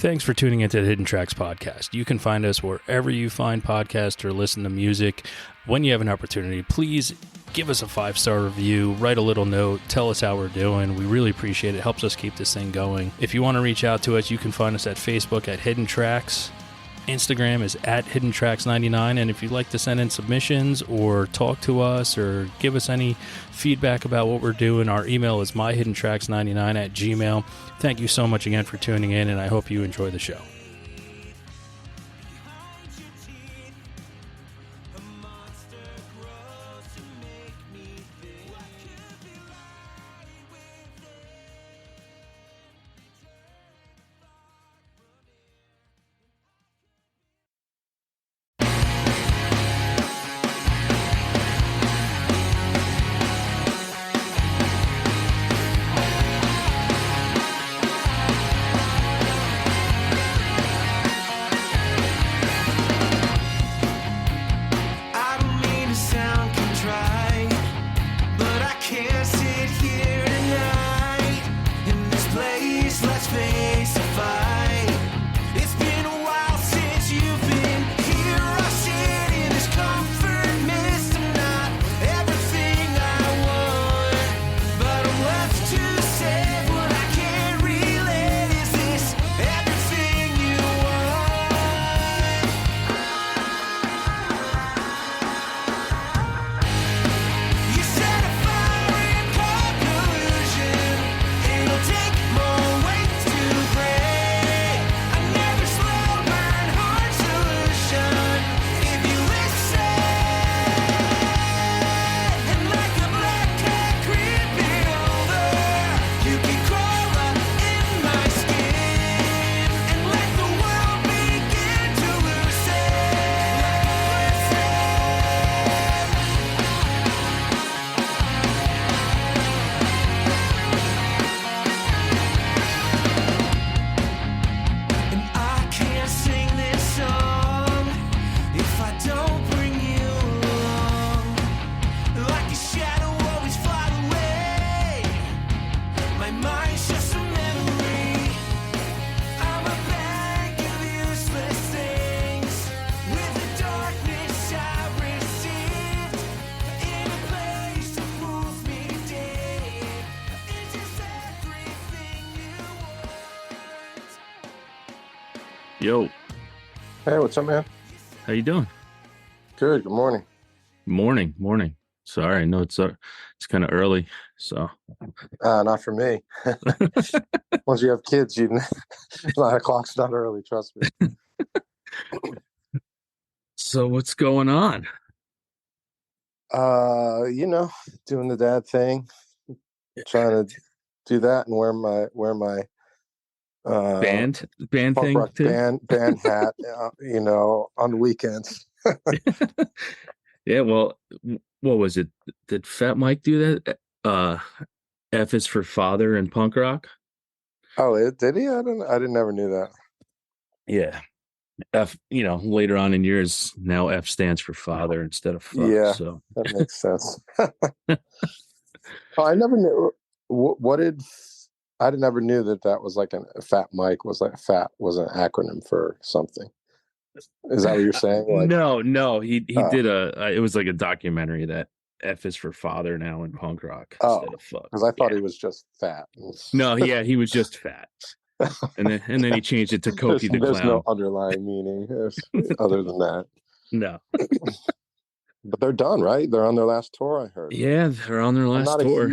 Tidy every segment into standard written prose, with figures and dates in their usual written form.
Thanks for tuning into the Hidden Tracks podcast. You can find us wherever you find podcasts or listen to music. When you have an opportunity, please give us a 5-star review, write a little note, tell us how we're doing. We really appreciate it. It helps us keep this thing going. If you want to reach out to us, you can find us at Facebook at Hidden Tracks. Instagram is at HiddenTracks99, and if you'd like to send in submissions or talk to us or give us any feedback about what we're doing, our email is myhiddentracks99@gmail.com. Thank you so much again for tuning in, and I hope you enjoy the show. Yo. Hey, what's up, man? How you doing? Good. Good morning. Morning. Sorry, I know it's kind of early, so. Not for me. Once you have kids, 9 o'clock's not early. Trust me. So what's going on? Doing the dad thing, trying to do that and wear my band punk thing rock too? band hat, on the weekends. Yeah, well, what was it? Did Fat Mike do that? F is for father in punk rock. Oh, did he? I didn't ever knew that. Yeah, F. Later on in years, now F stands for father instead of fuck. Yeah, so that makes sense. I never knew. I never knew that was like Fat Mike was an acronym for something. Is that what you're saying? Like, no, he did it was like a documentary that F is for father now in punk rock instead of fuck. Because I thought he was just fat. No, yeah, he was just fat, and then he changed it to Koki the There's Clown. no underlying meaning other than that. No. But they're done, right? They're on their last tour, I heard. Yeah, they're on their last tour.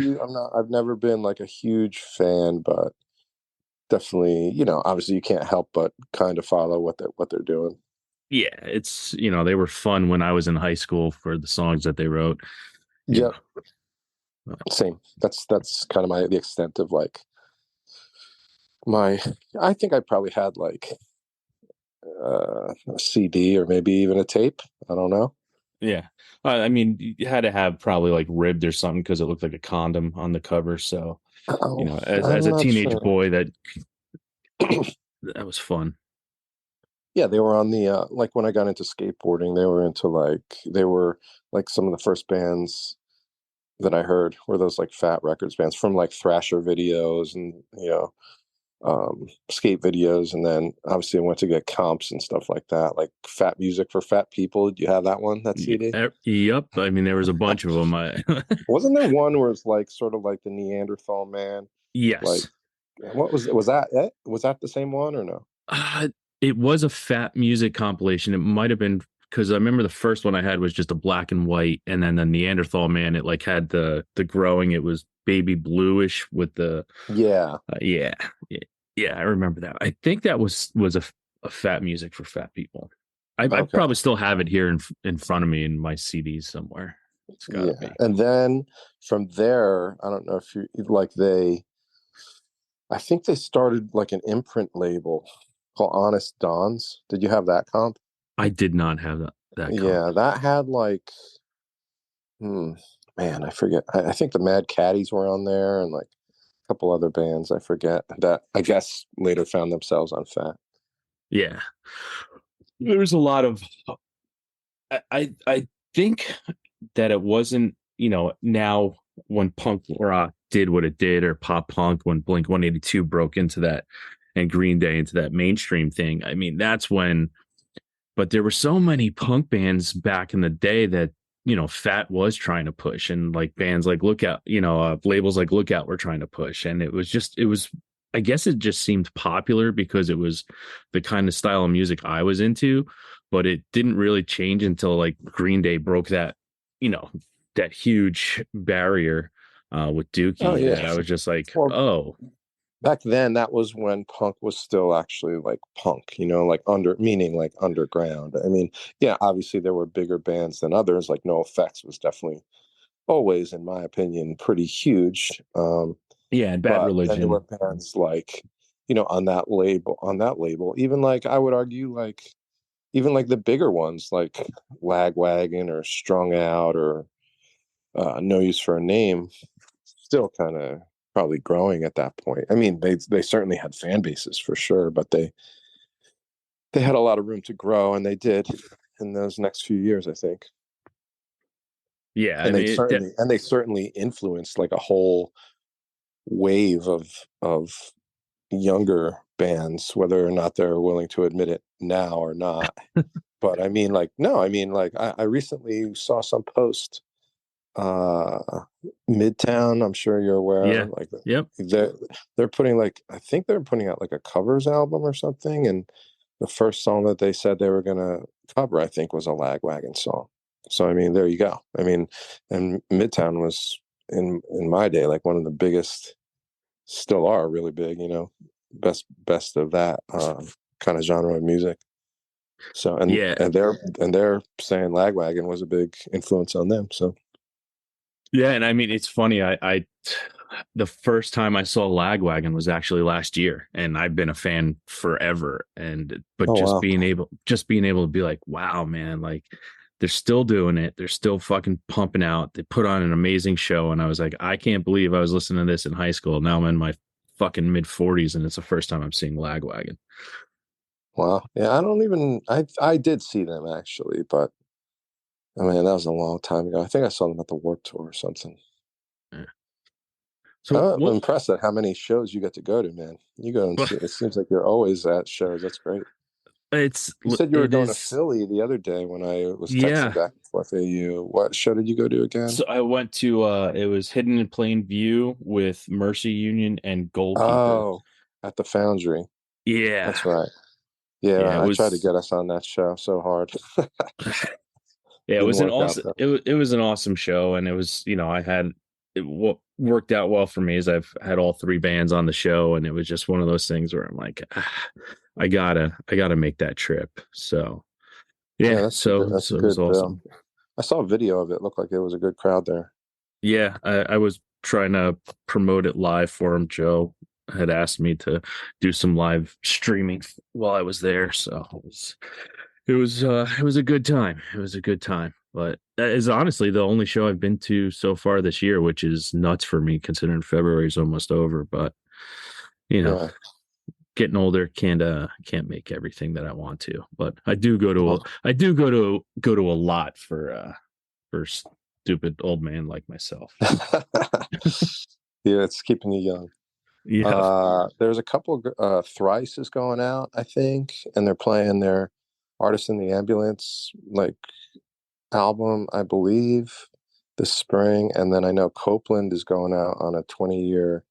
I've never been like a huge fan, but definitely, obviously you can't help but kind of follow what they're doing. Yeah, it's they were fun when I was in high school for the songs that they wrote. Yeah. Same. That's kind of the extent of like I think I probably had like a CD or maybe even a tape. I don't know. Yeah. I mean, you had to have probably like ribbed or something because it looked like a condom on the cover. So, as a teenage boy, that was fun. Yeah, they were on the like when I got into skateboarding, they were like some of the first bands that I heard were those like Fat Records bands from like Thrasher videos and skate videos, and then obviously I went to get comps and stuff like that, like Fat Music for Fat People. Do you have that one, that CD? Yep. I mean, there was a bunch of them. Wasn't there one where it's like sort of like the Neanderthal man? Like, Yes. what was that it? Was that the same one or no? Uh, it was a Fat Music compilation. It might have been because I remember the first one I had was just a black and white, and then the Neanderthal man, it like had the growing. It was baby bluish with the Yeah. yeah, yeah, yeah. I remember that. I think that was a Fat Music for Fat People. I Okay. probably still have it here in front of me in my CDs somewhere. It's got to Yeah. be. And then from there, I don't know if you like I think they started like an imprint label called Honest Dons. Did you have that comp? I did not have that comp. Yeah, that had like, hmm, man, I forget. I think the Mad Caddies were on there and like a couple other bands I forget that I guess later found themselves on Fat. Yeah, there's a lot of I think that it wasn't, now when punk rock did what it did, or pop punk when Blink 182 broke into that, and Green Day into that mainstream thing. I mean, that's when, but there were so many punk bands back in the day that, Fat was trying to push, and like bands like Lookout, labels like Lookout were trying to push. And I guess it just seemed popular because it was the kind of style of music I was into, but it didn't really change until like Green Day broke that, you know, that huge barrier with Oh Dookie, yeah. that I was just like, Well, oh, back then that was when punk was still actually like punk, like meaning like underground. I mean, yeah, obviously there were bigger bands than others, like No Effects was definitely always, in my opinion, pretty huge. yeah, and Bad But then there were Religion. bands like, on that label, even like I would argue like even like the bigger ones like Lagwagon or Strung Out or No Use for a Name, still kind of probably growing at that point. I mean, they certainly had fan bases for sure, but they had a lot of room to grow, and they did in those next few years, I think. Yeah, I And they mean, certainly influenced like a whole wave of younger bands, whether or not they're willing to admit it now or not. But I mean, like, no, I mean, like, I recently saw some post, uh, Midtown. I'm sure you're aware. yeah, Like, yep, they're putting like, I think they're putting out like a covers album or something, and the first song that they said they were gonna cover, I think, was a Lagwagon song. So I mean, there you go. I mean, and Midtown was in my day like one of the biggest, still are really big, best of that kind of genre of music. So and yeah, and they're saying Lagwagon was a big influence on them. So yeah. And I mean, it's funny. I the first time I saw Lagwagon was actually last year, and I've been a fan forever. But oh wow, just being able to be like, wow, man, like they're still doing it. They're still fucking pumping out. They put on an amazing show, and I was like, I can't believe I was listening to this in high school. Now I'm in my fucking mid 40s, and it's the first time I'm seeing Lagwagon. wow. Yeah, I did see them actually, but I mean that was a long time ago. I think I saw them at the Warped Tour or something. Yeah. So I'm what? impressed at how many shows you get to go to, man. You go and see. It seems like you're always at shows. That's great. It's You said you were it going to is Philly the other day when I was texting yeah. back and forth at you. What show did you go to again? So I went to it was Hidden in Plain View with Mercy Union and Goalkeeper. Oh, at the Foundry. Yeah. That's right. Yeah, Yeah, it I tried to was get us on that show so hard. yeah, it Didn't was an work out awesome though. it was an awesome show, and it was, I had worked out well for me as I've had all three bands on the show, and it was just one of those things where I'm like, I gotta make that trip. So, Yeah, yeah, that's a so it was good bill. awesome. I saw a video of it. Looked like it was a good crowd there. Yeah, I was trying to promote it live for him. Joe had asked me to do some live streaming while I was there, so it was a good time. It was a good time. But that is honestly the only show I've been to so far this year, which is nuts for me considering February is almost over. But you know, Yeah. getting older can't make everything that I want to. But I do go to Well, a lot for stupid old man like myself. yeah, it's keeping you young. Yeah. There's a couple. Thrice is going out, I think, and they're playing their "Artist in the Ambulance" like album, I believe, this spring. And then I know Copeland is going out on a 20-year.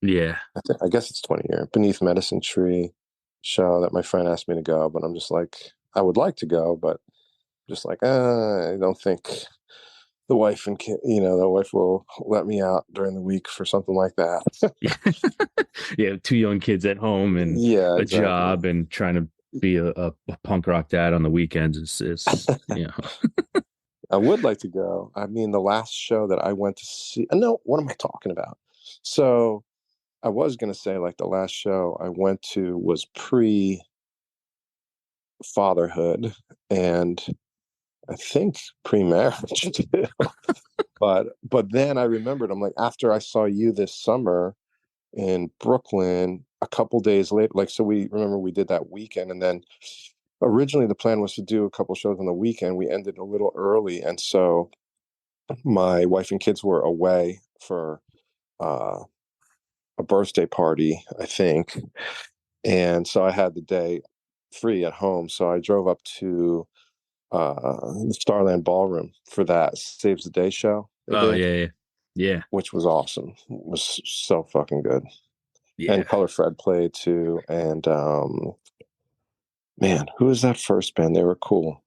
Yeah. I guess it's 20-year Beneath Medicine Tree show that my friend asked me to go, but I'm just like, I would like to go, but just like, I don't think the wife and kid, the wife will let me out during the week for something like that. Yeah, two young kids at home and Yeah, a exactly. job and trying to be a punk rock dad on the weekends is I would like to go. I mean, the last show that I went to see, no, what am I talking about? So I was going to say, like, the last show I went to was pre fatherhood and I think pre marriage too. But then I remembered, I'm like, after I saw you this summer in Brooklyn, a couple days later, like, so we did that weekend, and then originally the plan was to do a couple shows on the weekend. We ended a little early, and so my wife and kids were away for uh, a birthday party, I think, and so I had the day free at home. So I drove up to the Starland Ballroom for that Saves the Day show they oh did, yeah, yeah. Yeah. which was awesome. It was so fucking good. And Yeah. Color Fred played too. And man, who was that first band? They were cool.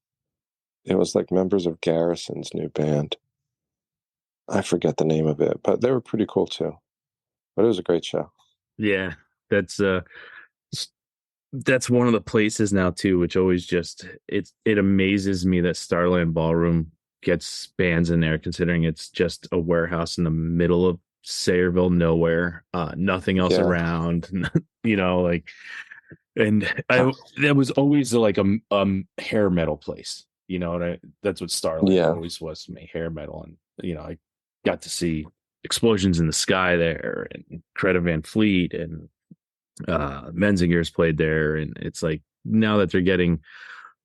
It was like members of Garrison's new band. I forget the name of it, but they were pretty cool too. But it was a great show. Yeah. That's that's one of the places now too, which always just it amazes me that Starland Ballroom gets bands in there, considering it's just a warehouse in the middle of Sayreville, nowhere, nothing else Yeah. around, like, and I that was always like a hair metal place, that's what Starland Yeah. always was to me, hair metal, and I got to see Explosions in the Sky there, and Greta Van Fleet, and Menzinger's played there, and it's like now that they're getting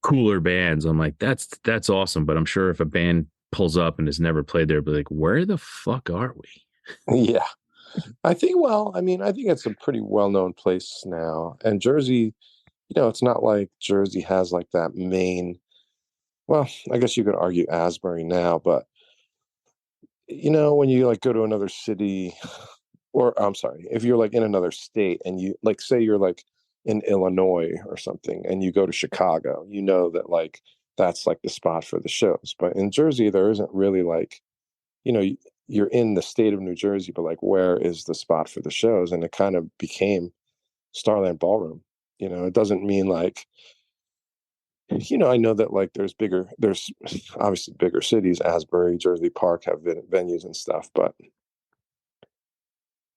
cooler bands, I'm like, that's awesome. But I'm sure if a band pulls up and has never played there, be like, where the fuck are we? Yeah. I think it's a pretty well known place now. And Jersey, it's not like Jersey has like that main, well, I guess you could argue Asbury now, but when you like go to another city, or I'm sorry, if you're like in another state and you like, say you're like in Illinois or something and you go to Chicago, that like that's like the spot for the shows. But in Jersey, there isn't really like, you know, you're in the state of New Jersey, but like where is the spot for the shows? And it kind of became Starland Ballroom. It doesn't mean like, I know that like there's obviously bigger cities, Asbury, Jersey Park have venues and stuff, but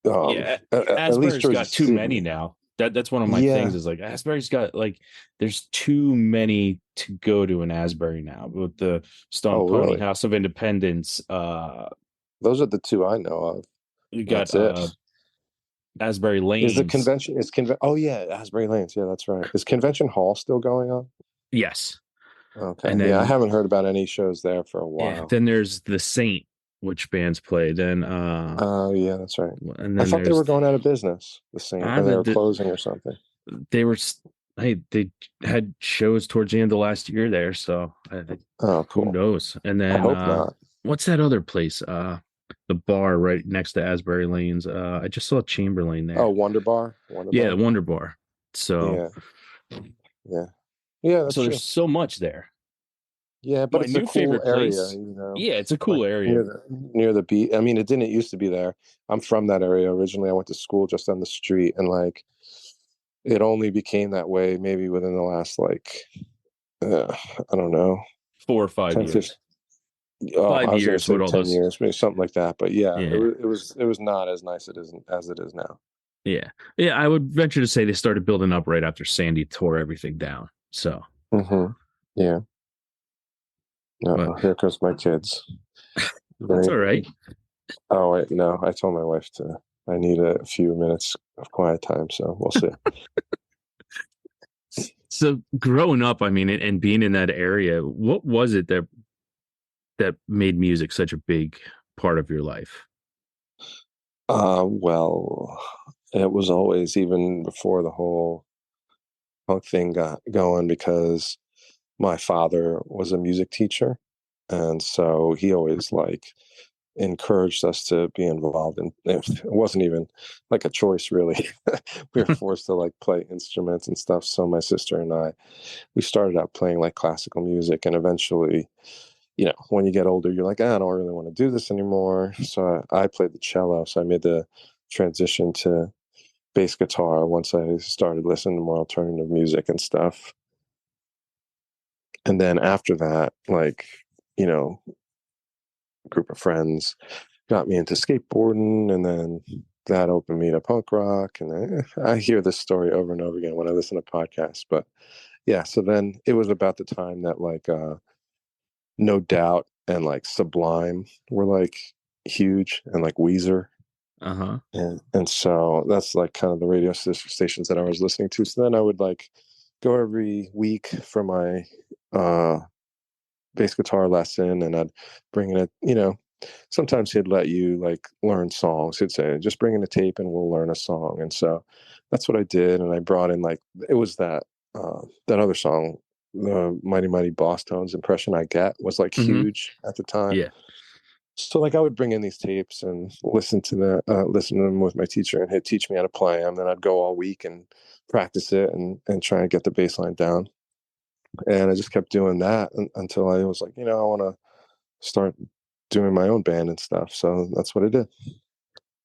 Yeah, at least Asbury's Jersey got too many City. now. That's one of my things Yeah. is like Asbury's got like there's too many to go to in Asbury now with the Stone Oh, Pony really? House of Independence. Those are the two I know of. You got That's it. Asbury Is the Lanes. convention is conven Oh yeah, Asbury Lanes. Yeah, that's right. Is Convention Hall still going on? Yes. Okay. And Yeah, I then haven't heard about any shows there for a yeah, while. then there's the Saint, which bands play. Then Oh yeah, that's right. and I then thought they were there's going out of business, the Saint, or they were the closing or something. they were hey, they had shows towards the end of last year there, so Oh, who cool. knows? And I then hope not. what's that other place? The bar right next to Asbury Lanes. I just saw Chamberlain Oh, there. Wonder Bar. Wonder Yeah, the Bar. Wonder Bar. So Yeah. Yeah. Yeah, that's so there's true. so much there. Yeah, but My it's a new cool favorite area, place. Yeah, it's a like cool area. near the beach. I mean, it didn't used to be there. I'm from that area originally. I went to school just on the street, and like it only became that way maybe within the last like I don't know, 4 or 5 years. 10, 15. Oh, I was gonna 5 years say with all 10 those. years, maybe something like that. But yeah, it Yeah. was it was it was not as nice as it is now. Yeah. Yeah. I would venture to say they started building up right after Sandy tore everything down. So, Hmm. Yeah. but Here comes my kids. that's Right. all right. Oh wait, no, I told my wife to. I need a few minutes of quiet time, so we'll see. So growing up, I mean, and being in that area, what was it that made music such a big part of your life? Well, it was always, even before the whole punk thing got going, because my father was a music teacher, and so he always like encouraged us to be involved in it. It wasn't even like a choice, really. We were forced to like play instruments and stuff. So my sister and I, we started out playing like classical music, and eventually, when you get older, you're like, I don't really want to do this anymore. So I played the cello. So I made the transition to bass guitar once I started listening to more alternative music and stuff. And then after that, like, you know, a group of friends got me into skateboarding, and then that opened me to punk rock. And I hear this story over and over again when I listen to podcasts. But yeah, so then it was about the time that like No Doubt and like Sublime were like huge, and like Weezer. Uh-huh. And so that's like kind of the radio stations that I was listening to. So then I would like go every week for my uh bass guitar lesson, and I'd bring in sometimes he'd let you like learn songs. He'd say, just bring in a tape and we'll learn a song. And so that's what I did. And I brought in like, it was that other song, the Mighty Mighty Boss Tones, Impression I Get, was like Mm-hmm. huge at the time. Yeah. So like I would bring in these tapes and listen to them with my teacher, and he'd teach me how to play them. Then I'd go all week and practice it and try and get the bass line down. And I just kept doing that until I was like, I want to start doing my own band and stuff. So that's what I did.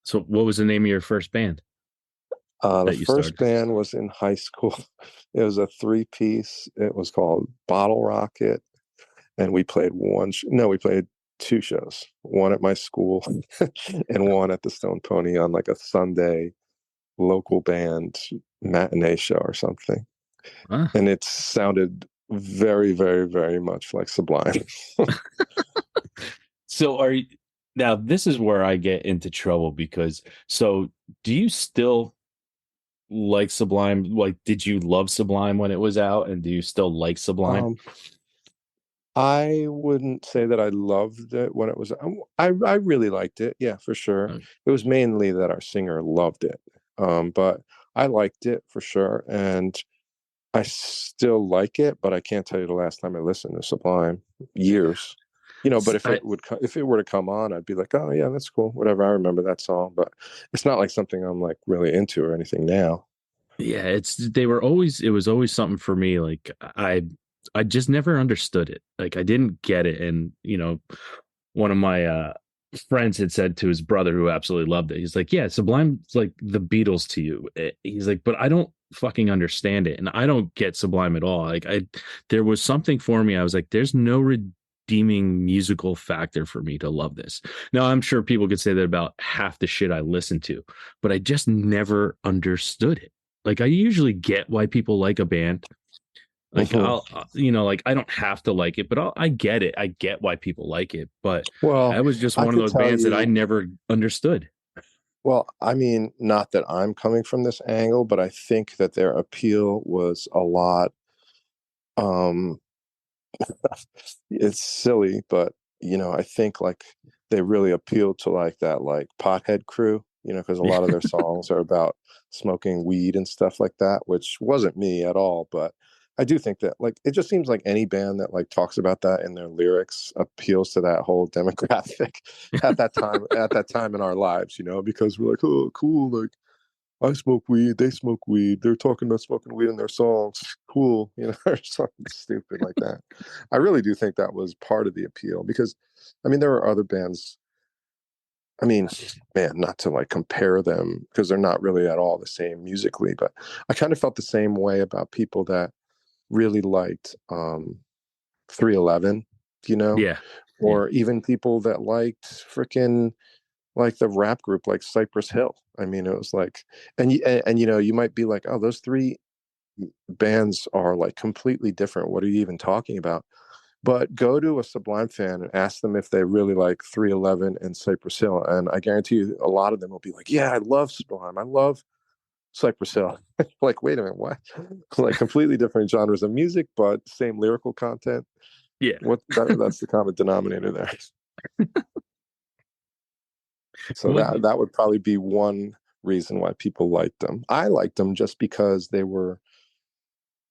So what was the name of your first band The that you first started? band was in high school. It was a three-piece. It was called Bottle Rocket, and we played we played two shows. One at my school, and one at the Stone Pony on like a Sunday local band matinee show or something. Huh? And it sounded very, very, very much like Sublime. So are you now this is where I get into trouble because so do you still like Sublime? Like, did you love Sublime when it was out, and do you still like Sublime? Um, I wouldn't say that I loved it when it was. I really liked it, yeah, for sure. Uh, It was mainly that our singer loved it, but I liked it for sure, and I still like it. But I can't tell you the last time I listened to Sublime. Years, But if I, if it were to come on, I'd be like, oh yeah, that's cool, whatever. I remember that song, but it's not like something I'm like really into or anything now. yeah, it was always something for me. Like I just never understood it. Like I didn't get it. And one of my friends had said to his brother who absolutely loved it, he's like, yeah, Sublime's like the Beatles to you. He's like, but I don't fucking understand it. And I don't get Sublime at all. Like there was something for me. I was like, there's no redeeming musical factor for me to love this. Now I'm sure people could say that about half the shit I listen to, but I just never understood it. Like I usually get why people like a band. Like Mhm. like I don't have to like it, but I get it. I get why people like it, but Well, that was just I one of could those tell bands that I you. never understood. Well, I mean, not that I'm coming from this angle, but I think that their appeal was a lot. Um, it's silly, but I think like they really appealed to like that like pothead crew, because a Yeah. lot of their songs are about smoking weed and stuff like that, which wasn't me at all. But I do think that like it just seems like any band that like talks about that in their lyrics appeals to that whole demographic at that time in our lives, because we're like, oh, cool, like I smoke weed, they smoke weed, they're talking about smoking weed in their songs. Cool, or something stupid like that. I really do think that was part of the appeal because, I mean, there were other bands. I mean, man, not to like compare them because they're not really at all the same musically, but I kind of felt the same way about people that really liked 311, you know, Yeah. Yeah. or even people that liked freaking like the rap group like Cypress Hill. I mean, it was like, and you might be like, oh, those three bands are like completely different. What are you even talking about? But go to a Sublime fan and ask them if they really like 311 and Cypress Hill, and I guarantee you, a lot of them will be like, yeah, I love Sublime, I love Cypress Hill. Like, wait a minute, what? Like completely different genres of music, but same lyrical content. Yeah. That's the common denominator there. So What? that would probably be one reason why people liked them. I liked them just because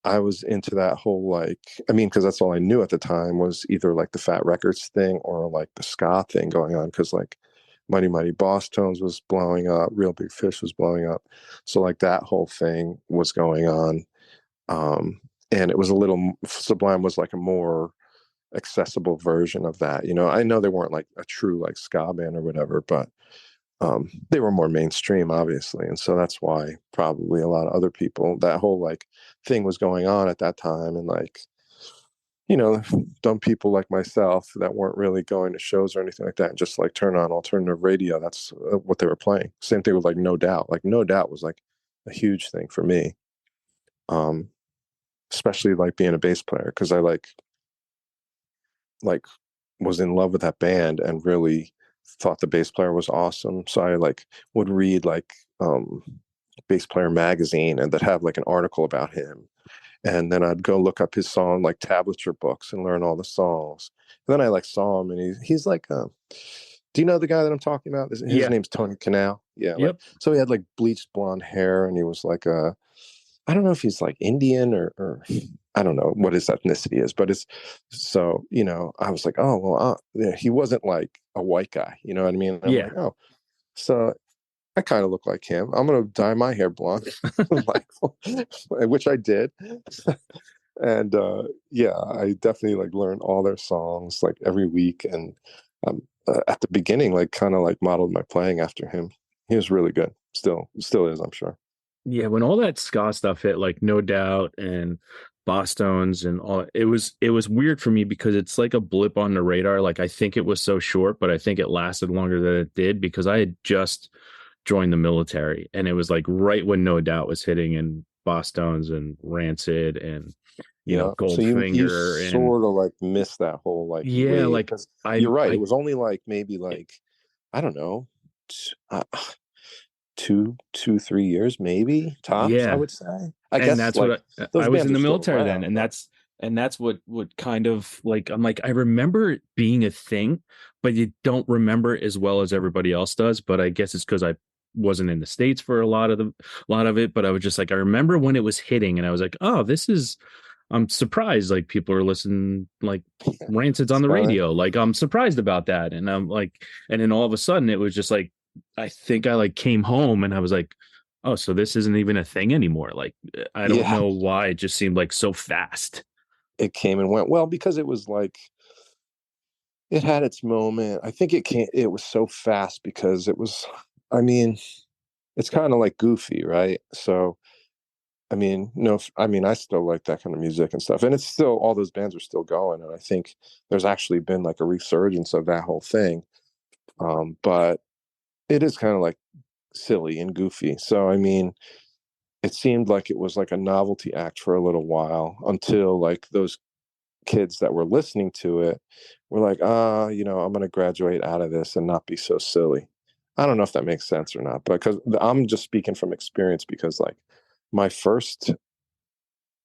I was into that whole, like, I mean, because that's all I knew at the time was either like the Fat Records thing or like the ska thing going on. Because like Mighty Mighty Boss Tones was blowing up, Real Big Fish was blowing up, so like that whole thing was going on. And it was a little Sublime was like a more accessible version of that. You know, I know they weren't like a true like ska band or whatever, but they were more mainstream, obviously, and so that's why probably a lot of other people, that whole like thing was going on at that time, and like, you know, dumb people like myself that weren't really going to shows or anything like that, and just like turn on alternative radio. That's what they were playing. Same thing with like No Doubt. Like No Doubt was like a huge thing for me, um, especially like being a bass player because I like was in love with that band and really thought the bass player was awesome. So I like would read like Bass Player magazine and that have like an article about him. And then I'd go look up his song like tablature books and learn all the songs. And then I like saw him and he's like do you know the guy that I'm talking about? His Yeah. name's Tony Canal. Yeah, like Yep. so he had like bleached blonde hair and he was like I don't know if he's like Indian or I don't know what his ethnicity is, but it's so, you know, I was like, oh, well, yeah, he wasn't like a white guy, you know what I mean? And I'm Yeah. like, oh, so I kind of look like him. I'm going to dye my hair blonde, like, which I did. And yeah, I definitely like learned all their songs like every week. And at the beginning, like kind of like modeled my playing after him. He was really good. Still is, I'm sure. Yeah, when all that ska stuff hit, like No Doubt and Boston's and all, it was weird for me because it's like a blip on the radar. Like I think it was so short, but I think it lasted longer than it did because I had just joined the military, and it was like right when No Doubt was hitting, and Boston's and Rancid and Yeah. So you Goldfinger and sort of like miss that whole like yeah, wave like because I you're right. It I was only like maybe like I don't know, t- uh, 3 years maybe tops. I yeah, would say. I and guess that's like what I those was bands in are the still military then, around, and but that's what kind of like I'm like I remember it being a thing, but you don't remember it as well as everybody else does. But I guess it's because I wasn't in the States for a lot of it. But I was just like I remember when it was hitting, and I was like, oh, this is. I'm surprised like people are listening like Rancid's on it's the kind of radio. Like I'm surprised about that, and I'm like, and then all of a sudden it was just like I think I like came home and I was like oh, so this isn't even a thing anymore. Like, I don't yeah. know why it just seemed like so fast. It came and went well because it was like it had its moment. I think it came. It was so fast because it was. I mean, it's kind of like Goofy, right? So I mean, no, I mean, I still like that kind of music and stuff, and it's still all those bands are still going, and I think there's actually been like a resurgence of that whole thing. But it is kind of like silly and goofy. So I mean, it seemed like it was like a novelty act for a little while until like those kids that were listening to it were like, you know, I'm going to graduate out of this and not be so silly. I don't know if that makes sense or not, but because I'm just speaking from experience because like my first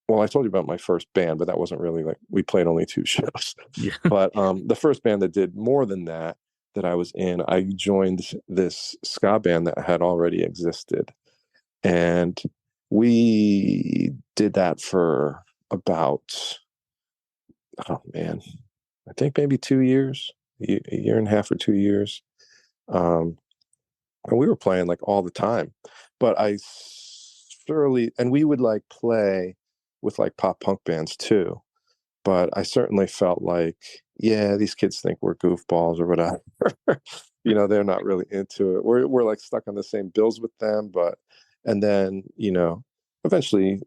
well, I told you about my first band, but that wasn't really like we played only 2 shows. Yeah. But the first band that did more than that that I was in, I joined this ska band that had already existed, and we did that for about oh man, I think maybe 2 years, a year and a half or 2 years. Um, and we were playing like all the time, but I surely and we would like play with like pop punk bands too, but I certainly felt like yeah, these kids think we're goofballs or whatever. You know, they're not really into it. We're like stuck on the same bills with them, but and then you know eventually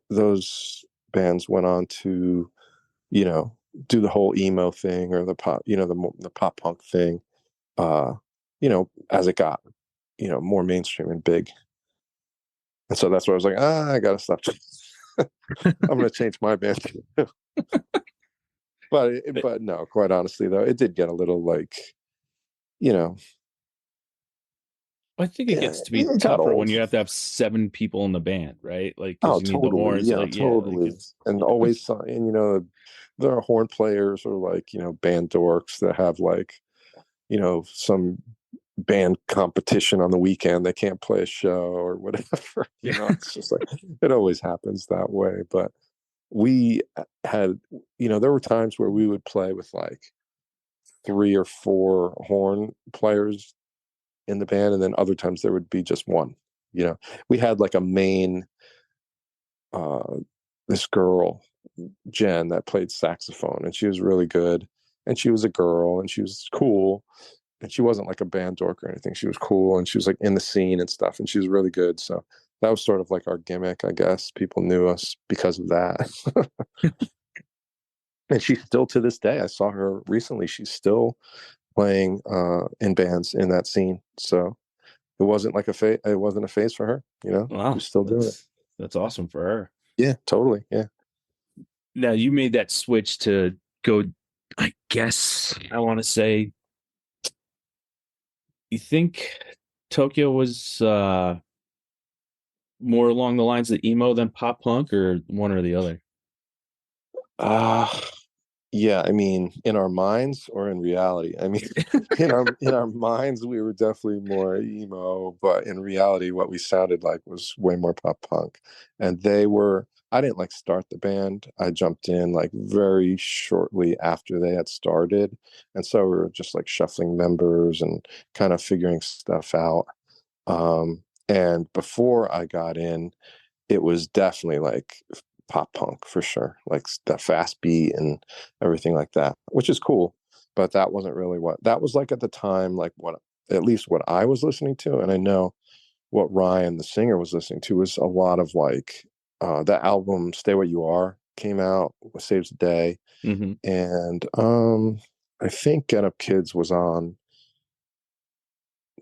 those bands went on to you know do the whole emo thing or the pop you know the pop punk thing you know as it got you know more mainstream and big. And so that's why I was like, I gotta stop. I'm gonna change my band. But no, quite honestly though, it did get a little like, you know, I think it gets to be it got tougher when old. you have to have seven people in the band, right? Like, because Oh, you need the totally. horns. Yeah, Like, yeah, like totally. it's, And always, and you know, there are horn players or like, you know, band dorks that have like, you know, some band competition on the weekend. They can't play a show or whatever. It's just like it always happens that way. But we had, there were times where we would play with like 3 or 4 horn players in the band, and then other times there would be just one. We had like a main, this girl, Jen, that played saxophone, and she was really good, and she was a girl, and she was cool, and she wasn't like a band dork or anything. She was cool, and she was like in the scene and stuff, and she was really good. So that was sort of like our gimmick, I guess. People knew us because of that. And she's still, to this day, I saw her recently, she's still playing in bands in that scene. So it wasn't like it wasn't a phase for her, Wow, she's still doing it. That's awesome for her. Yeah, totally. Yeah. Now you made that switch to go, I guess I want to say, you think Tokyo was more along the lines of emo than pop punk, or one or the other? Yeah, I mean, in our minds or in reality? I mean, in our minds, we were definitely more emo, but in reality, what we sounded like was way more pop punk. And I didn't like start the band. I jumped in like very shortly after they had started. And so we were just like shuffling members and kind of figuring stuff out. And before I got in, it was definitely like pop punk for sure, like the fast beat and everything like that, which is cool. But that wasn't really what that was like at the time, like what, at least what I was listening to. And I know what Ryan, the singer, was listening to was a lot of like that album Stay What You Are came out with Saves the Day. Mm-hmm. And I think Get Up Kids was on,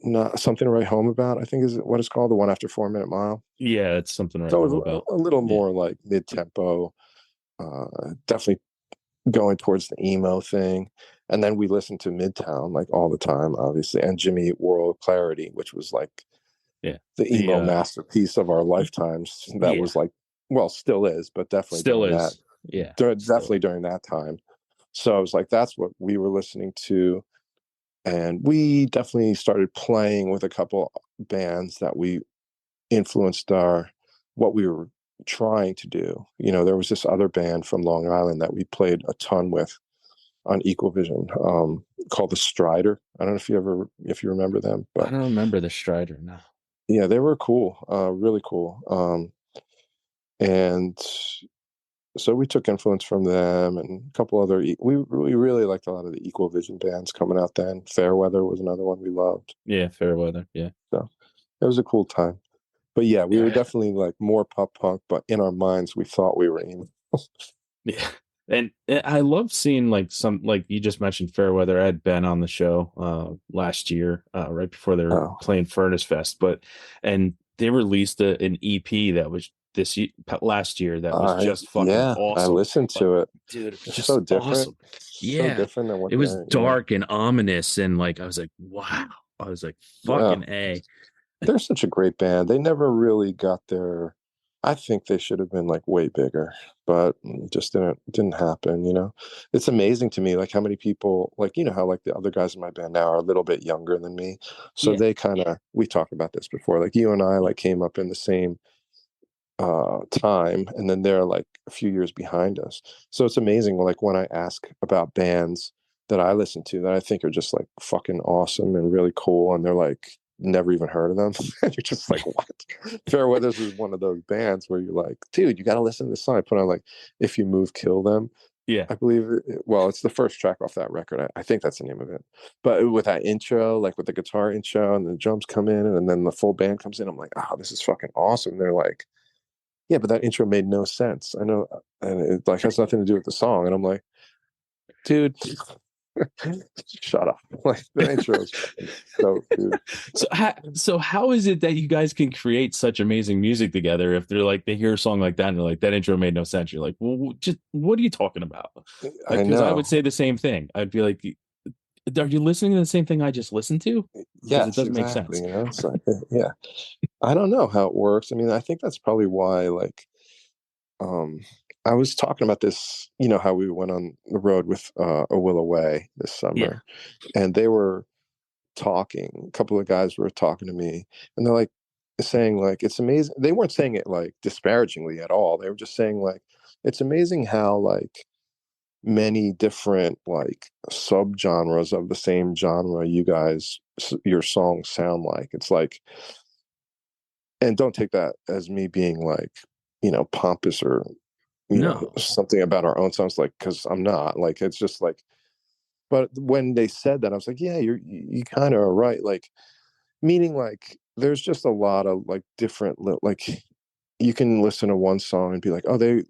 not something to write home about, I think is what it's called, the one after 4 Minute Mile. Yeah, it's something to write So it home was about. a little more like mid-tempo, definitely going towards the emo thing. And then we listened to Midtown like all the time, obviously, and Jimmy Eat World Clarity, which was like the emo masterpiece of our lifetimes. That was like, well, still is, but definitely still during is. that, Yeah, definitely during that time. So I was like, that's what we were listening to. And we definitely started playing with a couple bands that we influenced what we were trying to do. There was this other band from Long Island that we played a ton with on Equal Vision, called the Strider. I don't know if you remember them, but I don't remember the Strider now. Yeah, they were cool, really cool. And so we took influence from them and a couple other. We really liked a lot of the Equal Vision bands coming out then. Fairweather was another one we loved. Yeah, Fairweather. Yeah, so it was a cool time. But yeah, we were definitely like more pop punk, but in our minds, we thought we were emo. Yeah. And I love seeing like you just mentioned Fairweather. I had Ben on the show last year, right before they were playing Furnace Fest, and they released an EP that was last year that was just fucking awesome. I listened to it, dude. It's just so different. Awesome. So different than what it was dark and ominous, and like I was like, wow. I was like, fucking A. They're such a great band. They never really got their. I think they should have been like way bigger, but just didn't happen. It's amazing to me like how many people, like how like the other guys in my band now are a little bit younger than me, so they kind of, we talked about this before, like you and I like came up in the same time, and then they're like a few years behind us. So it's amazing, like when I ask about bands that I listen to that I think are just like fucking awesome and really cool, and they're like never even heard of them. And you're just like, what? Fairweathers is one of those bands where you're like, dude, you got to listen to this song. I put on like If You Move Kill Them. Yeah, I believe it's the first track off that record. I think that's the name of it. But with that intro, like with the guitar intro and the drums come in and then the full band comes in, I'm like, oh, this is fucking awesome. They're like, yeah, but that intro made no sense. I know, and it like has nothing to do with the song. And I'm like, dude, shut up. Like the intro is dope, dude. So how is it that you guys can create such amazing music together if they're like, they hear a song like that and they're like, that intro made no sense? You're like, well, just what are you talking about? Like, because I would say the same thing. I'd be like, are you listening to the same thing I just listened to? Yes, it doesn't make sense. It's like, yeah. I don't know how it works. I mean, I think that's probably why, like, I was talking about this, how we went on the road with A Will Away this summer, and they were talking. A couple of guys were talking to me, and they're like saying like it's amazing. They weren't saying it like disparagingly at all. They were just saying like it's amazing how like many different like subgenres of the same genre you guys your songs sound like. It's like, and don't take that as me being like, pompous or No. something about our own songs, like, because I'm not, like, it's just like, but when they said that, I was like, yeah, you kind of are right, like, meaning like there's just a lot of like different like you can listen to one song and be like, oh, they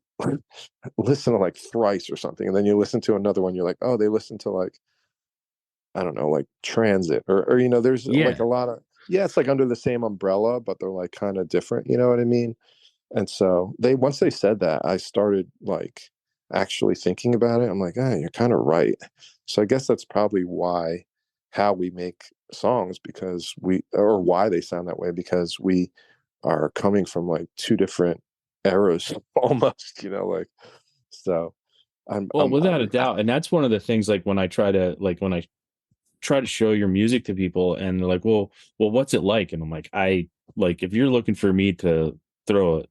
listen to like Thrice or something, and then you listen to another one, you're like, oh, they listen to like, I don't know, like Transit, or there's like Yeah. a lot of, yeah, it's like under the same umbrella, but they're like kind of different, you know what I mean? And so once they said that, I started like actually thinking about it. I'm like, ah, you're kind of right. So I guess that's probably how we make songs, because or why they sound that way, because we are coming from like two different eras almost, like, so Well, without a doubt. And that's one of the things, like when I try to show your music to people and they're like, well, what's it like? And I'm like, if you're looking for me to throw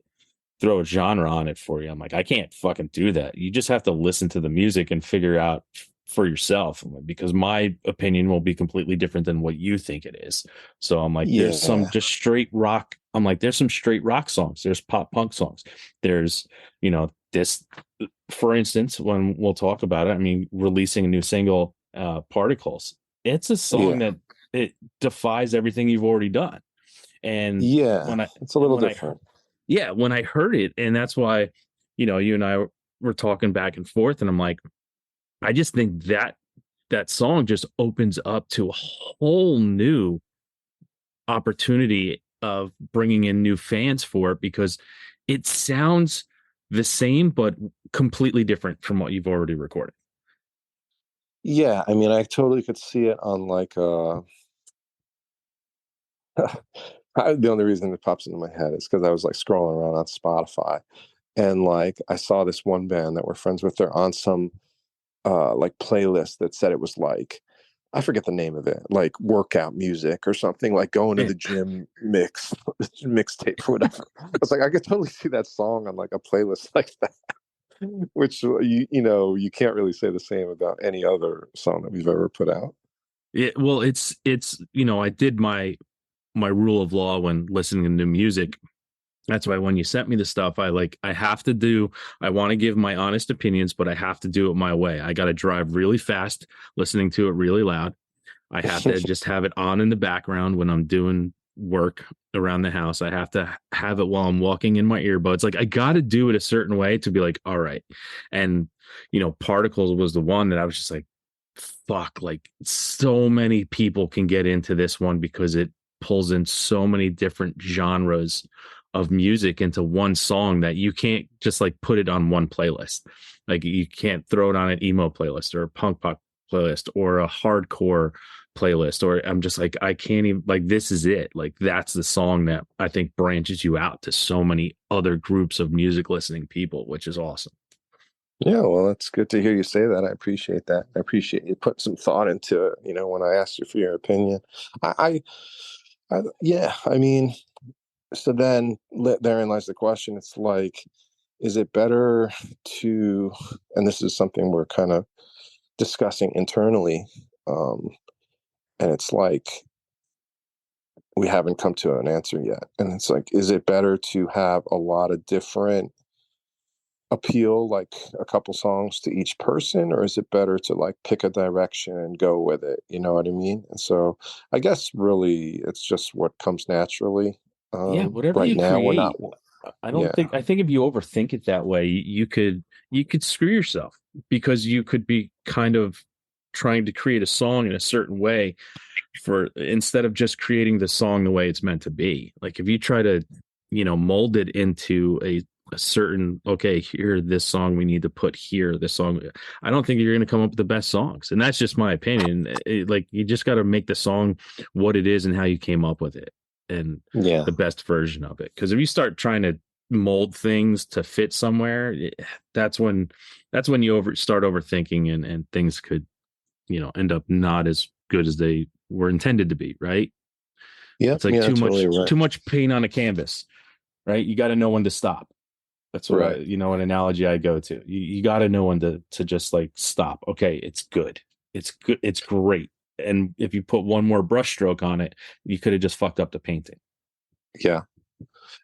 a genre on it for you, I'm like, I can't fucking do that. You just have to listen to the music and figure out for yourself, because my opinion will be completely different than what you think it is. So I'm like, there's some just straight rock. I'm like, there's some straight rock songs. There's pop punk songs. There's, this, for instance, when we'll talk about it, I mean, releasing a new single, Particles. It's a song that it defies everything you've already done. And it's a little different. When I heard it, and that's why, you and I were talking back and forth, and I'm like, I just think that song just opens up to a whole new opportunity of bringing in new fans for it, because it sounds the same, but completely different from what you've already recorded. Yeah. I mean, I totally could see it on like, the only reason it pops into my head is because I was like scrolling around on Spotify, and like I saw this one band that we're friends with. They're on some like playlist that said it was like, I forget the name of it, like workout music or something, like going to the gym mixtape or whatever. I was like, I could totally see that song on like a playlist like that, which you can't really say the same about any other song that we've ever put out. Well, it's I did my rule of law when listening to new music. That's why when you sent me the stuff, I want to give my honest opinions, but I have to do it my way. I got to drive really fast, listening to it really loud. I have to just have it on in the background when I'm doing work around the house. I have to have it while I'm walking in my earbuds. Like, I got to do it a certain way to be like, all right. And, Particles was the one that I was just like, fuck, like so many people can get into this one because it pulls in so many different genres of music into one song that you can't just like put it on one playlist. Like, you can't throw it on an emo playlist or a punk pop playlist or a hardcore playlist, or I'm just like, I can't even, like, this is it. Like, that's the song that I think branches you out to so many other groups of music listening people, which is awesome. Yeah, well, it's good to hear you say that. I appreciate that. I appreciate you putting some thought into it, when I asked you for your opinion. Yeah, I mean, so then therein lies the question. It's like, is it better to, and this is something we're kind of discussing internally, and it's like, we haven't come to an answer yet. And it's like, is it better to have a lot of different appeal, like a couple songs to each person, or is it better to like pick a direction and go with it? You know what I mean? And so I guess really it's just what comes naturally. Whatever Right you now we're not. create. I think if you overthink it that way, you could screw yourself, because you could be kind of trying to create a song in a certain way instead of just creating the song the way it's meant to be. Like, if you try to, mold it into a certain, okay, here, this song we need to put here, this song, I don't think you're going to come up with the best songs. And that's just my opinion. Like, you just got to make the song what it is and how you came up with it, and the best version of it. Because if you start trying to mold things to fit somewhere, that's when you start overthinking, and things could, end up not as good as they were intended to be, right? Yeah, It's like yeah, totally right. too much paint on a canvas, right? You got to know when to stop. That's what Right. an analogy I go to. You got to know when to just like stop. Okay, it's good. It's good. It's great. And if you put one more brush stroke on it, you could have just fucked up the painting. Yeah.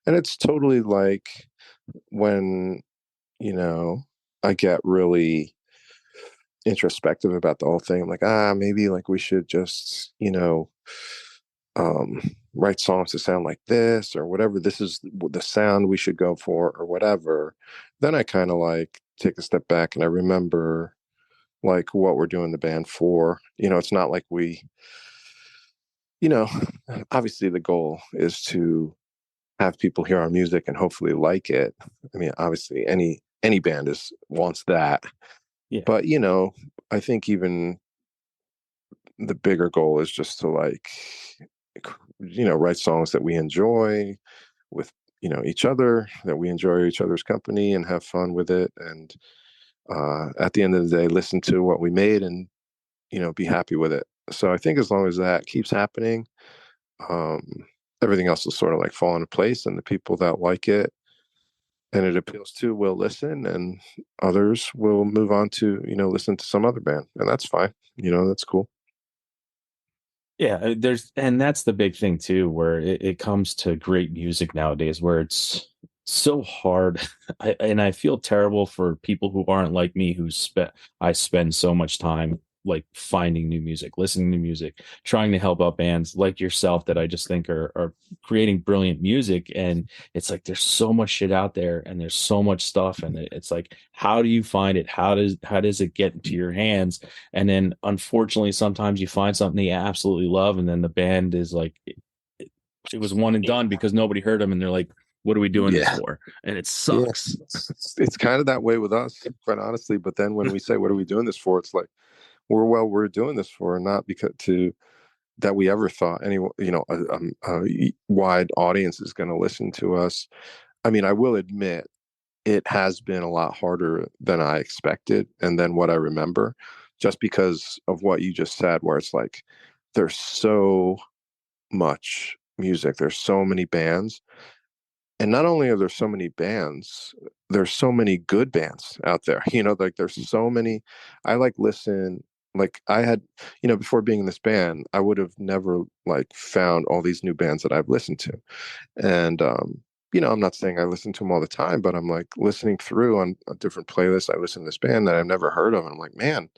And it's totally like when, you know, I get really introspective about the whole thing. I'm like, maybe like we should just, write songs to sound like this or whatever. This is the sound we should go for or whatever. Then I kind of like take a step back and I remember like what we're doing the band for. It's not like you know, obviously the goal is to have people hear our music and hopefully like it. I mean, obviously any band wants that. Yeah. But, I think even the bigger goal is just to like, write songs that we enjoy with, each other, that we enjoy each other's company and have fun with it. And at the end of the day, listen to what we made and, be happy with it. So I think as long as that keeps happening, um, everything else will sort of like fall into place, and the people that like it and it appeals to will listen, and others will move on to, listen to some other band, and that's fine. That's cool. Yeah, and that's the big thing too, where it comes to great music nowadays, where it's so hard. And I feel terrible for people who aren't like me, I spend so much time like finding new music, listening to music, trying to help out bands like yourself that I just think are creating brilliant music. And it's like there's so much shit out there, and there's so much stuff, and it's like, how do you find it? How does it get into your hands? And then unfortunately, sometimes you find something you absolutely love, and then the band is like, it was one and done because nobody heard them, and they're like, what are we doing this Yeah. for? And it Yeah. sucks. It's kind of that way with us, quite honestly. But then when we say, what are we doing this for? It's like, we're doing this for not because that we ever thought anyone, a wide audience is going to listen to us. I mean, I will admit it has been a lot harder than I expected and then what I remember, just because of what you just said, where it's like there's so much music, there's so many bands. And not only are there so many bands, there's so many good bands out there. Like there's so many. I like listen, like I had, before being in this band, I would have never like found all these new bands that I've listened to. And I'm not saying I listen to them all the time, but I'm like listening through on a different playlist. I listen to this band that I've never heard of, and I'm like, man,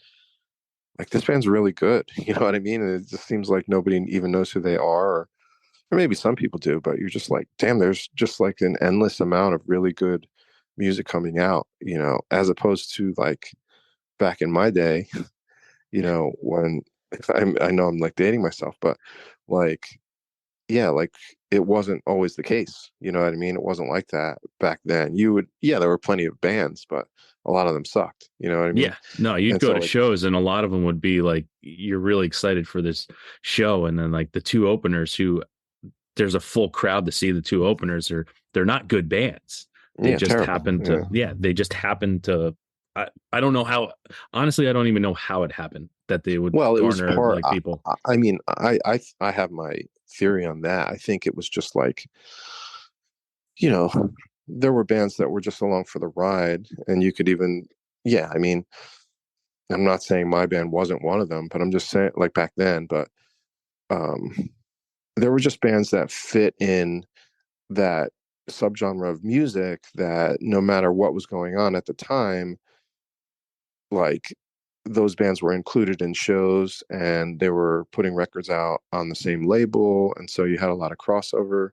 like this band's really good. You know what I mean? And it just seems like nobody even knows who they are, or maybe some people do, but you're just like, damn, there's just like an endless amount of really good music coming out, as opposed to like back in my day, when I know I'm like dating myself, but like, yeah, like it wasn't always the case. You know what I mean? It wasn't like that back then. There were plenty of bands, but a lot of them sucked. You know what I mean? Yeah, no, you'd And go so to like, shows, and a lot of them would be like, you're really excited for this show, and then like the two openers, who there's a full crowd to see the two openers, they're not good bands. They yeah, just terrible. happen to, Yeah. yeah, they just happen to. I don't know how. Honestly, I don't even know how it happened that they would Well, it was garner part. like people. I mean, I have my theory on that. I think it was just like, you know, there were bands that were just along for the ride, and you could even, yeah. I mean, I'm not saying my band wasn't one of them, but I'm just saying like back then. But um, there were just bands that fit in that subgenre of music that no matter what was going on at the time, like those bands were included in shows and they were putting records out on the same label, and so you had a lot of crossover,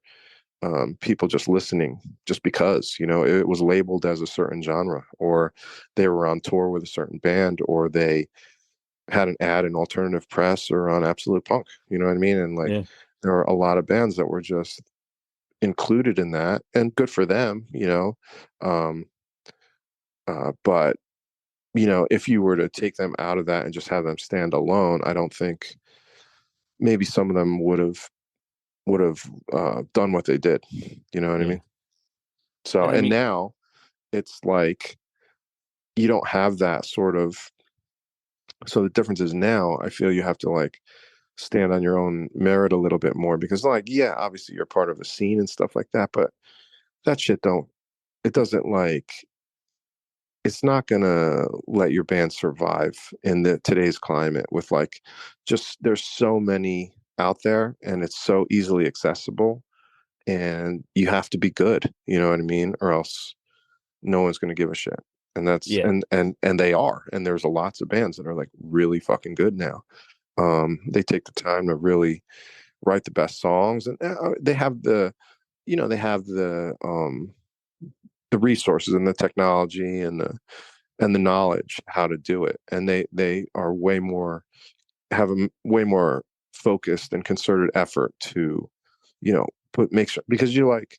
people just listening just because it was labeled as a certain genre, or they were on tour with a certain band, or they had an ad in alternative press or on Absolute Punk. You know what I mean? And like Yeah, there are a lot of bands that were just included in that, and good for them. Um, but if you were to take them out of that and just have them stand alone, I don't think maybe some of them would have done what they did. You know what I yeah, mean? So, and I and mean, now it's like you don't have that sort of. So the difference is now I feel you have to like stand on your own merit a little bit more, because like, yeah, obviously you're part of a scene and stuff like that, but that shit it doesn't like, it's not gonna let your band survive in today's climate with like, just there's so many out there and it's so easily accessible, and you have to be good, you know what I mean, or else no one's going to give a shit. And that's Yeah. and they are, and there's lots of bands that are like really fucking good now. They take the time to really write the best songs, and they have they have the resources and the technology and the knowledge how to do it, and they are way more, have a way more focused and concerted effort to, make sure, because you like,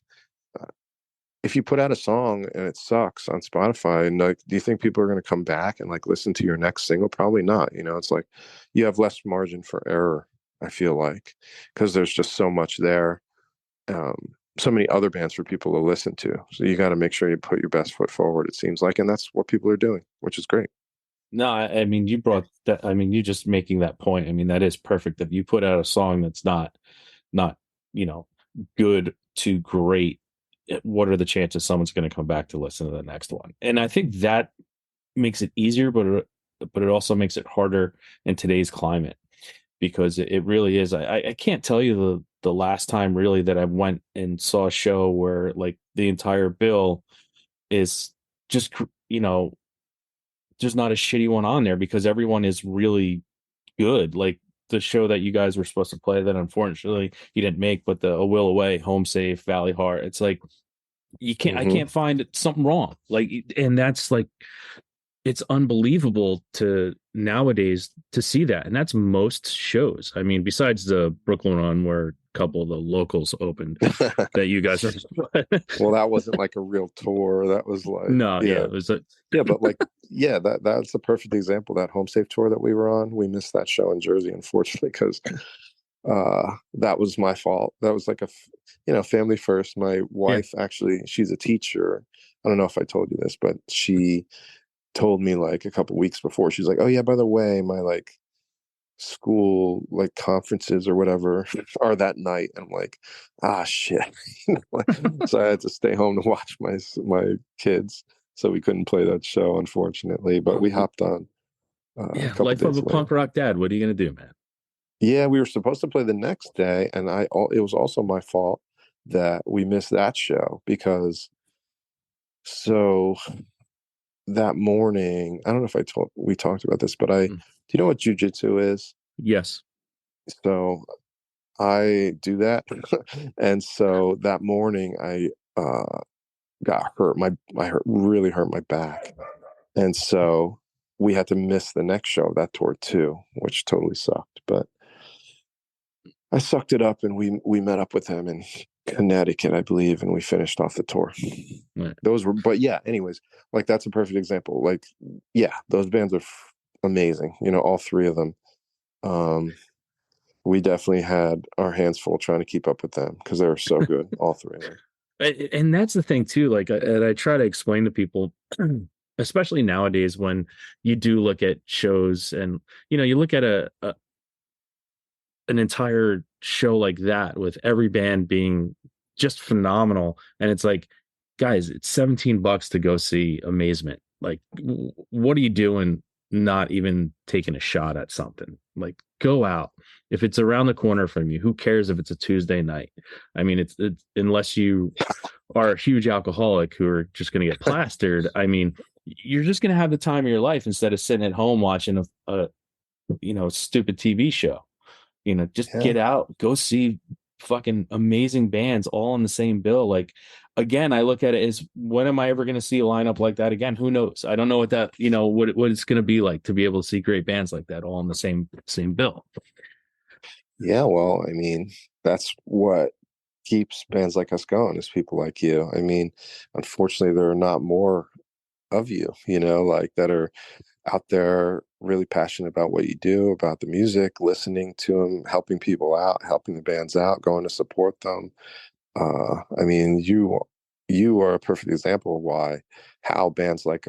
if you put out a song and it sucks on Spotify, and like, do you think people are going to come back and like listen to your next single? Probably not. It's like you have less margin for error, I feel like, because there's just so much there, um, so many other bands for people to listen to. So you got to make sure you put your best foot forward, it seems like, and that's what people are doing, which is great. No, I mean, you brought that. I mean, you just making that point. I mean, that is perfect. If you put out a song that's not, you know, good to great, what are the chances someone's going to come back to listen to the next one? And I think that makes it easier, but it also makes it harder in today's climate, because it really is. I can't tell you the last time really that I went and saw a show where like the entire bill is just, there's not a shitty one on there, because everyone is really good. Like the show that you guys were supposed to play that unfortunately you didn't make, but the A Will Away, Home Safe, Valley Heart, it's like I Mm-hmm. can't find something wrong. Like, and that's like, it's unbelievable to nowadays to see that. And that's most shows. I mean, besides the Brooklyn one where a couple of the locals opened that you guys are. Well, that wasn't like a real tour. That was like, No, yeah, yeah, it was a, yeah, but like, yeah, that's a perfect example. That Home Safe tour that we were on, we missed that show in Jersey, unfortunately, because that was my fault. That was like family first. My yeah. wife, actually, she's a teacher. I don't know if I told you this, but she told me like a couple weeks before. She's like, "Oh yeah, by the way, my like school like conferences or whatever are that night." And I'm like, ah shit. So I had to stay home to watch my kids, so we couldn't play that show, unfortunately, but we hopped on a Yeah, couple life of days a later. punk rock dad. What are you gonna do, man? Yeah, we were supposed to play the next day, and it was also my fault that we missed that show, because so that morning, I don't know if we talked about this, but do you know what jujitsu is? Yes. So I do that. And so that morning I got hurt. Really hurt my back. And so we had to miss the next show of that tour too, which totally sucked. But I sucked it up, and we met up with him in Connecticut, I believe, and we finished off the tour. Right. But yeah, anyways, like that's a perfect example. Like, yeah, those bands are amazing. All three of them. We definitely had our hands full trying to keep up with them, because they were so good, all three of them. And that's the thing too. Like, and I try to explain to people, especially nowadays, when you do look at shows and you look at an entire show like that with every band being just phenomenal, and it's like, guys, it's $17 to go see Amazement. Like, what are you doing not even taking a shot at something? Like, go out. If it's around the corner from you, who cares if it's a Tuesday night? I mean, it's unless you are a huge alcoholic who are just going to get plastered. I mean, you're just going to have the time of your life instead of sitting at home watching a stupid TV show. Just Yeah. get out, go see fucking amazing bands all on the same bill. Like, again, I look at it as, when am I ever going to see a lineup like that again? Who knows? I don't know what that, what it's going to be like to be able to see great bands like that all on the same bill. Yeah, well, I mean, that's what keeps bands like us going, is people like you. I mean, unfortunately, there are not more of you, like that are out there really passionate about what you do, about the music, listening to them, helping people out, helping the bands out, going to support them. I mean, you are a perfect example of how bands like,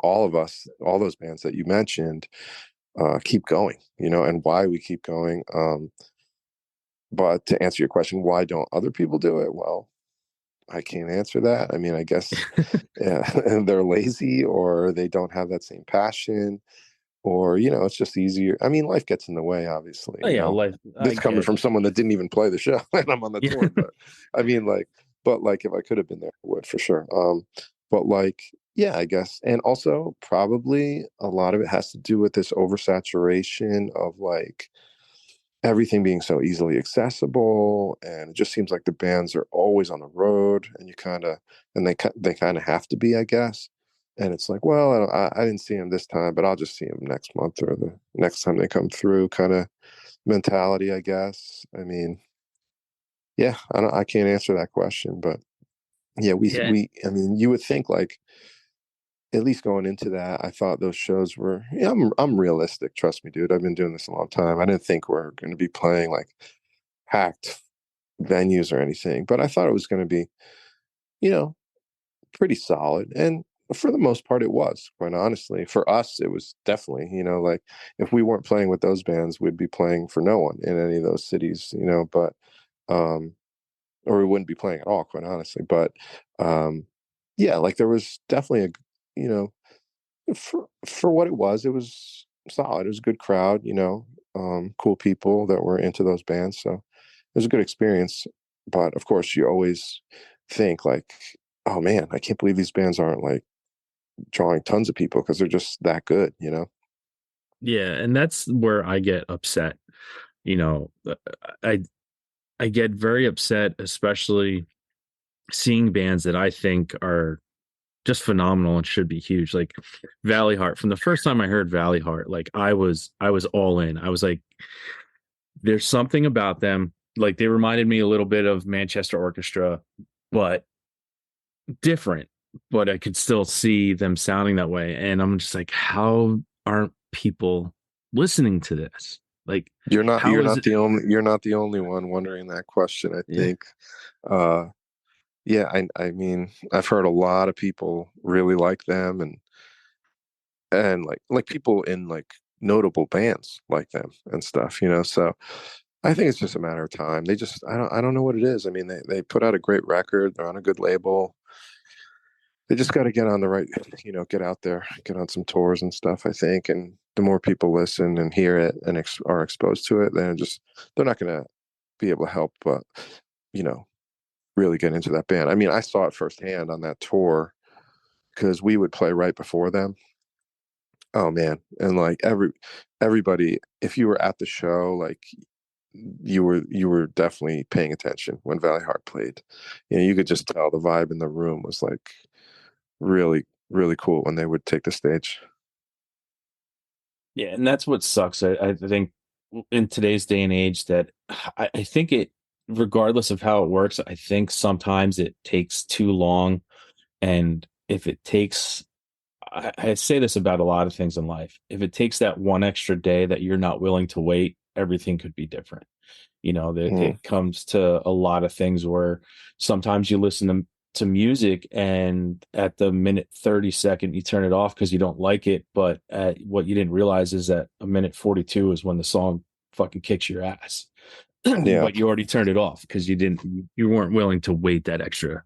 all of us, all those bands that you mentioned, keep going, and why we keep going. But to answer your question, why don't other people do it? Well, I can't answer that. I mean, I guess they're lazy, or they don't have that same passion, or it's just easier. I mean, life gets in the way, obviously. Oh yeah, life. I This coming get. from someone that didn't even play the show, and I'm on the tour. But I mean, but if I could have been there, I would for sure. But yeah, I guess, and also probably a lot of it has to do with this oversaturation of everything being so easily accessible, and it just seems like the bands are always on the road, and they kind of have to be, I guess. And it's like, well, I didn't see him this time, but I'll just see him next month or the next time they come through, kind of mentality, I guess. I mean, yeah, I can't answer that question, but yeah, Yeah. I mean, you would think at least going into that, I thought those shows were, yeah, I'm realistic. Trust me, dude. I've been doing this a long time. I didn't think we're going to be playing packed venues or anything, but I thought it was going to be, you know, pretty solid. And for the most part, it was, quite honestly. For us, it was definitely, if we weren't playing with those bands, we'd be playing for no one in any of those cities, but, or we wouldn't be playing at all, quite honestly. But, yeah, there was definitely for what it was solid. It was a good crowd, cool people that were into those bands. So it was a good experience. But of course, you always think oh man, I can't believe these bands aren't drawing tons of people because they're just that good, Yeah, and that's where I get upset. You know, I I get very upset, especially seeing bands that I think are just phenomenal and should be huge, like Valley Heart. From the first time I heard Valley Heart, I was all in. I was like, there's something about them. Like they reminded me a little bit of Manchester Orchestra, but different. But I could still see them sounding that way, and I'm just like, how aren't people listening to this? Like, how is it? you're not the only one wondering that question, I Yeah, think. Uh yeah, I mean, I've heard a lot of people really like them, and people in notable bands like them and stuff, so I think it's just a matter of time. I don't know what it is. I mean, they put out a great record, they're on a good label. They just got to get on the right, get out there, get on some tours and stuff, I think. And the more people listen and hear it and are exposed to it, then they're not going to be able to help but you know really get into that band. I mean, I saw it firsthand on that tour because we would play right before them. Oh man, and everybody, if you were at the show, you were definitely paying attention when Valley Heart played. You could just tell the vibe in the room was really, really cool when they would take the stage. yeah, and that's what sucks. I think in today's day and age that I think it, regardless of how it works, I think sometimes it takes too long. And if it takes, I say this about a lot of things in life, if it takes that one extra day that you're not willing to wait, everything could be different. That Mm, it comes to a lot of things where sometimes you listen to music and at the minute 30-second you turn it off because you don't like it, but what you didn't realize is that a minute 42 is when the song fucking kicks your ass. yeah, But you already turned it off because you weren't willing to wait that extra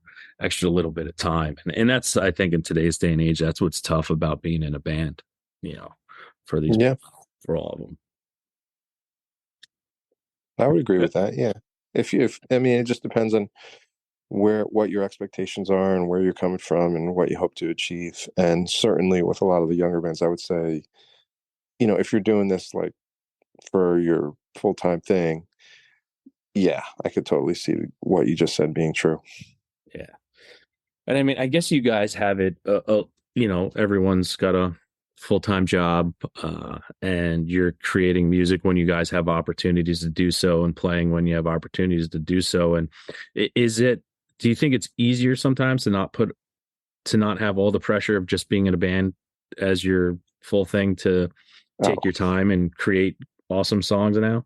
little bit of time. And that's, I think, in today's day and age, that's what's tough about being in a band, you know, for these, yeah, for all of them. I would agree Yeah. with that. Yeah, if I mean, it just depends on what your expectations are and where you're coming from and what you hope to achieve. And certainly with a lot of the younger bands, I would say, if you're doing this for your full-time thing, yeah, I could totally see what you just said being true. Yeah. And I mean, I guess you guys have it, everyone's got a full-time job, and you're creating music when you guys have opportunities to do so and playing when you have opportunities to do so. And do you think it's easier sometimes to not have all the pressure of just being in a band as your full thing, to Oh, take your time and create awesome songs now?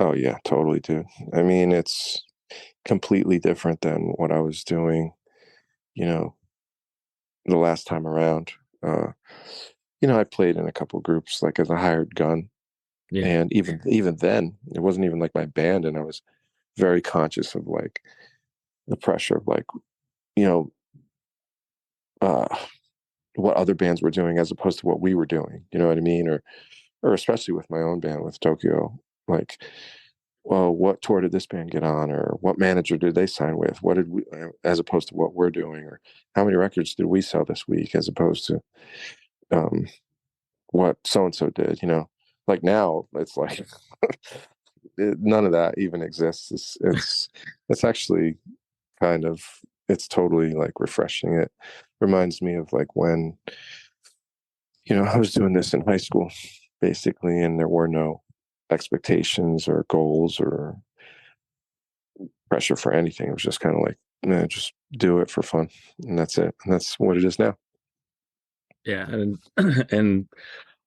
oh yeah, totally, dude. I mean, it's completely different than what I was doing, you know, the last time around. I played in a couple groups like as a hired gun. Yeah. And even then, it wasn't even like my band, and I was very conscious of like the pressure of like, you know, uh what other bands were doing as opposed to what we were doing. You know what I mean? Or especially with my own band with Tokyo, like, well, what tour did this band get on, or what manager did they sign with? What did we, as opposed to what we're doing, or how many records did we sell this week, as opposed to um, what so and so did? Like now it's like none of that even exists. It's actually kind of it's totally like refreshing. It reminds me of like when I was doing this in high school, basically, and there were no expectations or goals or pressure for anything. It was just kind of like, just do it for fun, and that's it. And that's what it is now. Yeah, and and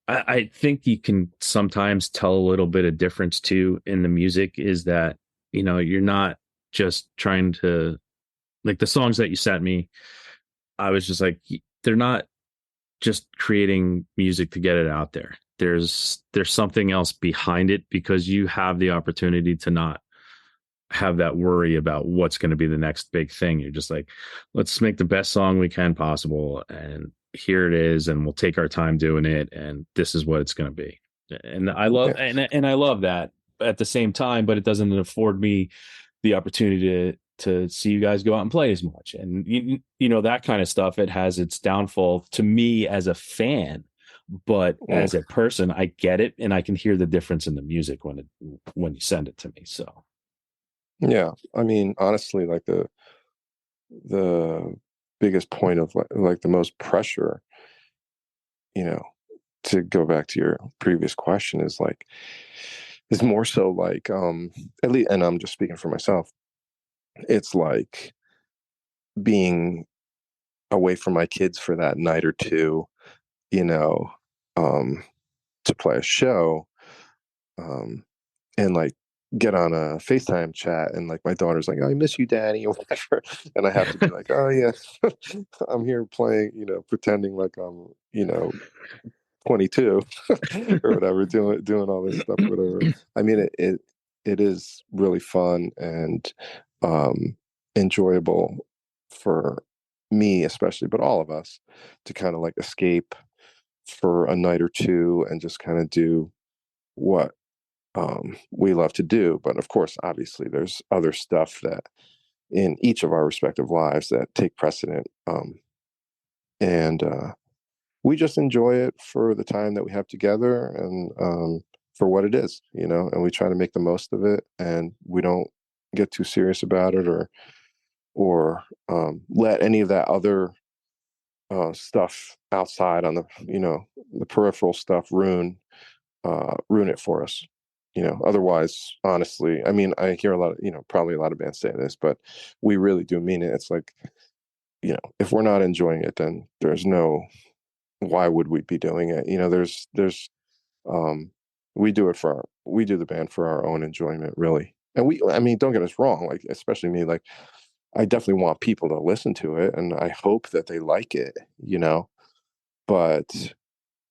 I think you can sometimes tell a little bit of difference too in the music is that, you're not just trying to, like, the songs that you sent me, I was just like, they're not just creating music to get it out there. There's something else behind it, because you have the opportunity to not have that worry about what's going to be the next big thing. You're just like, let's make the best song we can possible, and here it is, and we'll take our time doing it, and this is what it's going to be. And I love and I love that at the same time, but it doesn't afford me the opportunity to see you guys go out and play as much. And that kind of stuff, it has its downfall to me as a fan, but as a person, I get it, and I can hear the difference in the music when you send it to me. So yeah, I mean, honestly, like the biggest point of like the most pressure, to go back to your previous question, is more so like, at least, and I'm just speaking for myself, it's like being away from my kids for that night or two, you know, to play a show, and like get on a FaceTime chat, and like my daughter's like, "Oh, I miss you, Daddy," or whatever, and I have to be like, "Oh yeah, I'm here playing," pretending like I'm, 22 or whatever, doing all this stuff, whatever. I mean, it is really fun and enjoyable for me, especially, but all of us, to kind of like escape for a night or two and just kind of do what we love to do. But of course, obviously, there's other stuff that in each of our respective lives that take precedent. And we just enjoy it for the time that we have together, and for what it is, and we try to make the most of it, and we don't get too serious about it, or let any of that other stuff outside on the peripheral stuff ruin it for us. Otherwise, honestly, I mean, I hear a lot of, probably a lot of bands say this, but we really do mean it. It's like, if we're not enjoying it, then there's no, why would we be doing it? Um, we do the band for our own enjoyment, really. And I mean, don't get us wrong, like, especially me, like, I definitely want people to listen to it, and I hope that they like it, but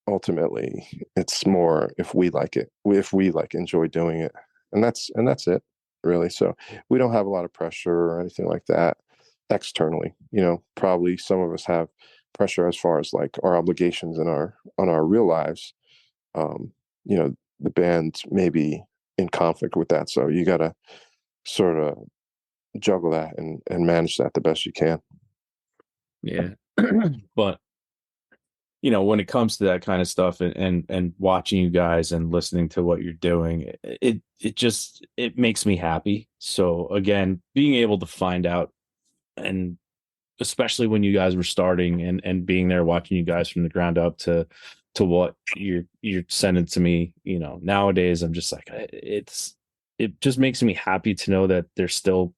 ultimately it's more if we like it, if we like enjoy doing it, and that's it, really. So we don't have a lot of pressure or anything like that externally. Probably some of us have pressure as far as like our obligations in our real lives. um the band may be in conflict with that, so you got to sort of juggle that and manage that the best you can. yeah. But when it comes to that kind of stuff, and watching you guys and listening to what you're doing, it makes me happy. So again, being able to find out, and especially when you guys were starting, and being there watching you guys from the ground up to what you're sending to me, nowadays, I'm just like, it just makes me happy to know that there's still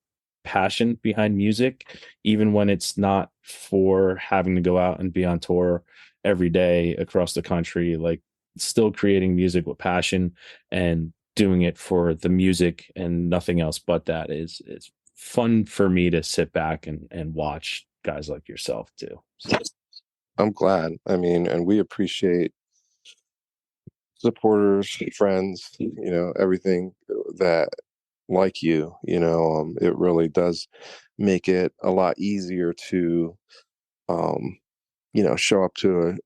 passion behind music, even when it's not for having to go out and be on tour every day across the country. Like, still creating music with passion and doing it for the music and nothing else but that is fun for me to sit back and watch guys like yourself do. So. I'm glad. I mean, and we appreciate supporters, friends, everything that like it really does make it a lot easier to, show up to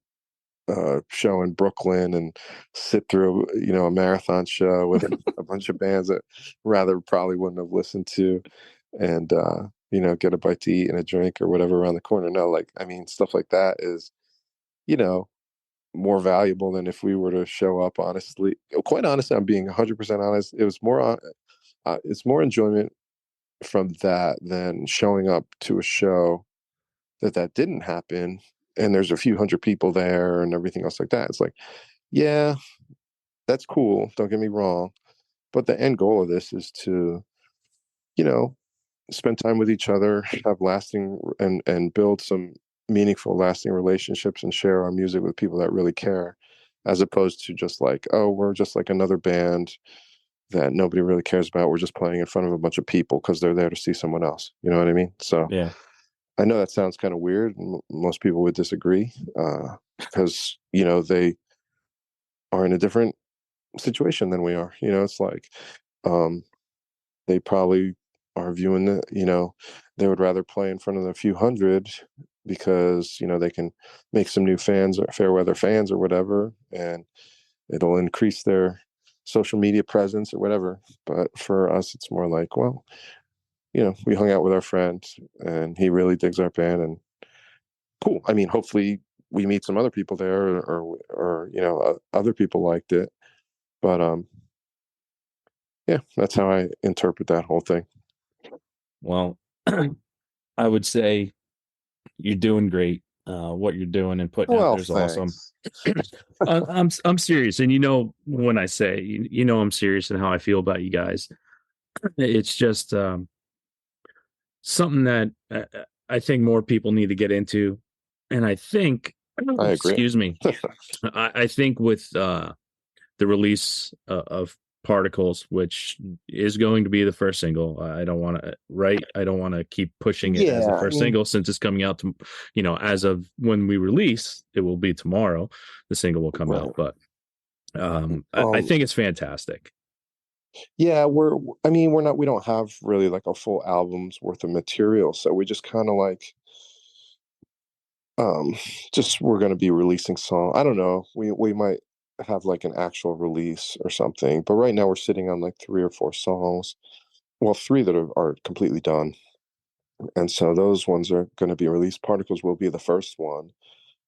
a show in Brooklyn and sit through, a marathon show with a bunch of bands that rather probably wouldn't have listened to, and, get a bite to eat and a drink or whatever around the corner. No, like, I mean, stuff like that is, you know, more valuable than if we were to show up. Honestly, quite honestly, I'm being 100% honest. It was more on, it's more enjoyment from that than showing up to a show that didn't happen and there's a few hundred people there and everything else like that. It's like, yeah, that's cool, don't get me wrong, but the end goal of this is to, you know spend time with each other, have lasting and build some meaningful lasting relationships, and share our music with people that really care, as opposed to just like, oh, we're just like another band that nobody really cares about, we're just playing in front of a bunch of people because they're there to see someone else, you know what I mean? So Yeah. I know that sounds kind of weird. Most people would disagree, because they are in a different situation than we are. It's like, um, they probably are viewing they would rather play in front of a few hundred because they can make some new fans or fair weather fans or whatever, and it'll increase their social media presence or whatever. But for us, it's more like, well, we hung out with our friend and he really digs our band, and cool. I mean, hopefully we meet some other people there, or other people liked it. But yeah, that's how I interpret that whole thing. Well, I would say you're doing great. What you're doing and putting out Well, there's awesome. thanks. I'm serious, and when I say I'm serious and how I feel about you guys. It's just something that I think more people need to get into, and I think, I agree. excuse me, I think with the release of Particles, which is going to be the first single. I don't want to keep pushing it as a first single since it's coming out to, as of when we release, it will be tomorrow. The single will come out, but I think it's fantastic. Yeah, we don't have really like a full album's worth of material, so we just kind of like, just we're going to be releasing song. I don't know. We might have like an actual release or something, but right now we're sitting on like 3 or 4 songs. Well, 3 that are completely done, and so those ones are going to be released. Particles will be the first one.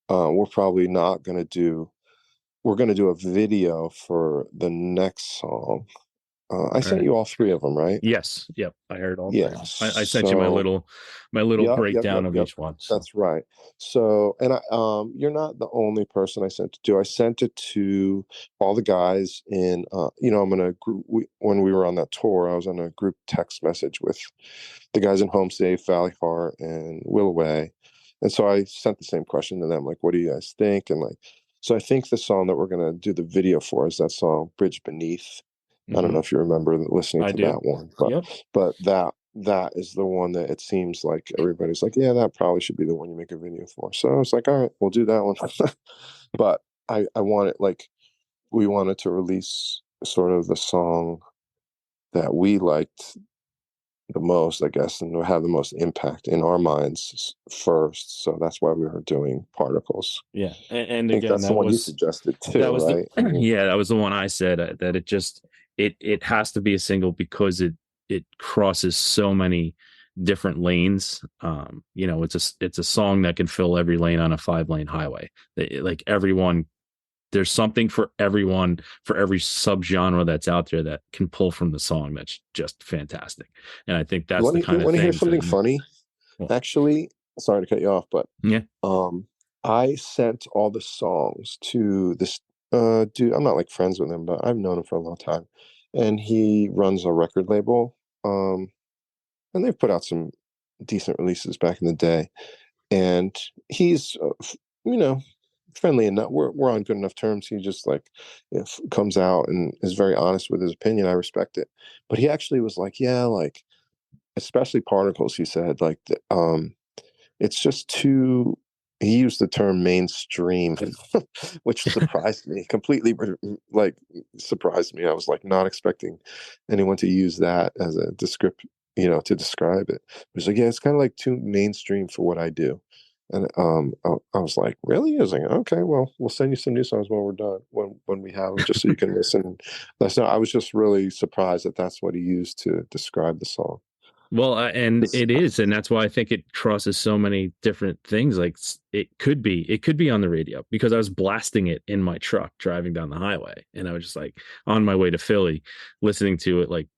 We're probably not going to do. We're going to do a video for the next song. I sent you all 3 of them, right? Yes. Yep. I heard all Yeah. three. I sent you my little breakdown of each one. So. That's right. So, and you're not the only person I sent it to. I sent it to all the guys in, I'm in a group. When we were on that tour, I was on a group text message with the guys in Home Safe, Valley Heart, and Willoway. And so I sent the same question to them, like, what do you guys think? And like, so I think the song that we're going to do the video for is that song, Bridge Beneath. I don't know if you remember listening to that one, but that is the one that it seems like everybody's like, yeah, that probably should be the one you make a video for. So I was like, all right, we'll do that one. But I want it, like, we wanted to release sort of the song that we liked the most, I guess, and have the most impact in our minds first. So that's why we were doing Particles. Yeah, and I think again, that's the one you suggested too, that was right? yeah, that was the one I said, that it has to be a single because it crosses so many different lanes. It's a song that can fill every lane on a 5-lane highway. Like everyone, there's something for everyone, for every subgenre that's out there that can pull from the song. That's just fantastic, and I think that's the kind of thing. Want to hear something funny? Well, actually, sorry to cut you off, but yeah, I sent all the songs to this dude. I'm not like friends with him, but I've known him for a long time, and he runs a record label. And they've put out some decent releases back in the day, and he's friendly enough. We're on good enough terms. He just like, if comes out and is very honest with his opinion, I respect it. But he actually was like, yeah, like, especially Particles. He said like, it's just too he used the term mainstream, which surprised me completely. Like surprised me. I was like not expecting anyone to use that as a to describe it. It was like, yeah, it's kind of like too mainstream for what I do. And I was like, really? I was like, okay, well, we'll send you some new songs when we're done, when we have them, just so you can listen. That's not. I was just really surprised that that's what he used to describe the song. Well, and it is, and that's why I think it crosses so many different things. Like it could be on the radio because I was blasting it in my truck driving down the highway, and I was just like on my way to Philly, listening to it like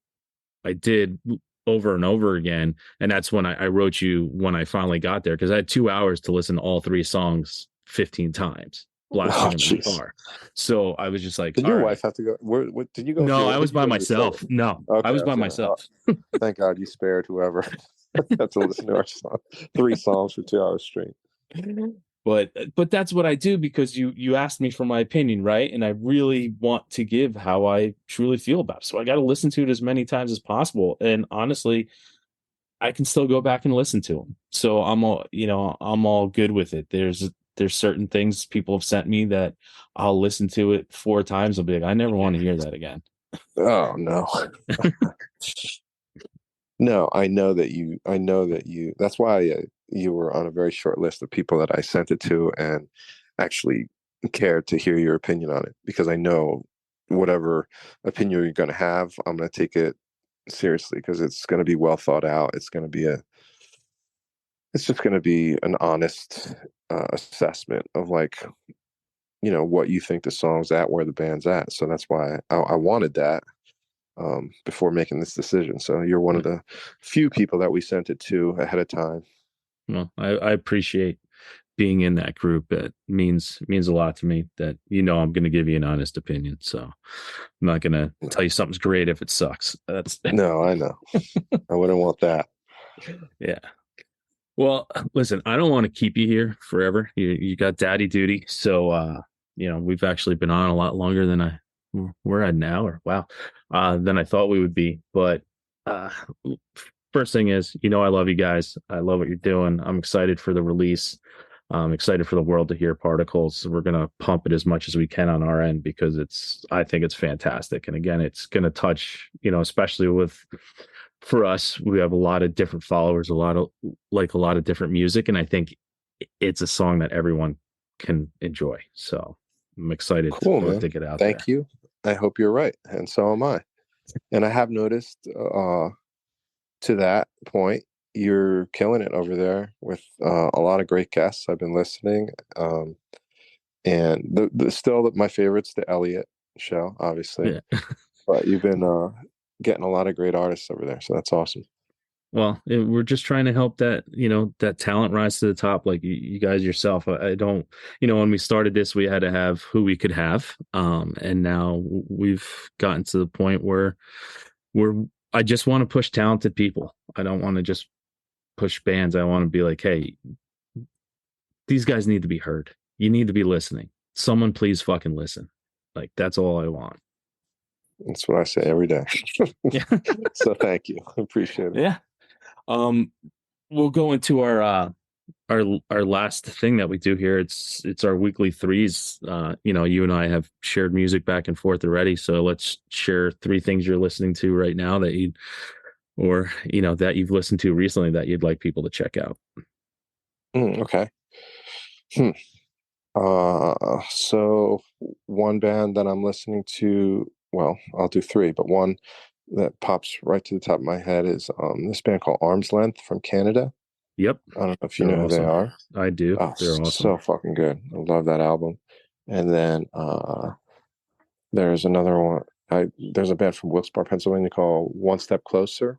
I did over and over again. And that's when I wrote you when I finally got there because I had 2 hours to listen to all three songs 15 times, blasting them in the car. So I was just like, did your wife have to go? Where did you go? No, I was by myself. No, okay, I was by myself. Thank God you spared whoever had to listen to our song. 3 songs for 2 hours straight. But that's what I do because you asked me for my opinion, right? And I really want to give how I truly feel about it. So I got to listen to it as many times as possible. And honestly, I can still go back and listen to them. So I'm all good with it. There's certain things people have sent me that I'll listen to it 4 times. I'll be like, I never want to hear that again. Oh no. No, I know that you, that's why you were on a very short list of people that I sent it to and actually cared to hear your opinion on it, because I know whatever opinion you're going to have, I'm going to take it seriously because it's going to be well thought out. It's just going to be an honest assessment of like, what you think the song's at, where the band's at. So that's why I wanted that before making this decision. So you're one of the few people that we sent it to ahead of time. Well, I appreciate being in that group. It means a lot to me that I'm going to give you an honest opinion. So I'm not going to tell you something's great if it sucks. No, I know. I wouldn't want that. Yeah. Well, listen, I don't want to keep you here forever. You got daddy duty. So we've actually been on a lot longer than we're at an hour. Wow. Than I thought we would be. But first thing is, I love you guys. I love what you're doing. I'm excited for the release. I'm excited for the world to hear Particles. We're going to pump it as much as we can on our end because I think it's fantastic. And again, it's going to touch, especially for us, we have a lot of different followers, a lot of different music. And I think it's a song that everyone can enjoy. So I'm excited to get out there. Thank you. I hope you're right. And so am I. And I have noticed to that point, you're killing it over there with a lot of great guests. I've been listening. And still my favorite's the Elliot show, obviously. Yeah. But you've been getting a lot of great artists over there. So that's awesome. Well, we're just trying to help that, that talent rise to the top. Like you guys yourself, I don't, when we started this, we had to have who we could have. And now we've gotten to the point where I just want to push talented people. I don't want to just push bands. I want to be like, hey, these guys need to be heard. You need to be listening. Someone please fucking listen. Like, that's all I want. That's what I say every day. Yeah. So thank you. I appreciate it. Yeah. We'll go into our last thing that we do here. It's our weekly threes. You and I have shared music back and forth already. So let's share 3 things you're listening to right now that that you've listened to recently that you'd like people to check out. Okay. So one band that I'm listening to, well, I'll do 3, but one that pops right to the top of my head is this band called Arm's Length from Canada. Yep. I don't know if you know who they are. I do. They're awesome. So fucking good. I love that album. And then there's another one. There's a band from Wilkes-Barre, Pennsylvania called One Step Closer.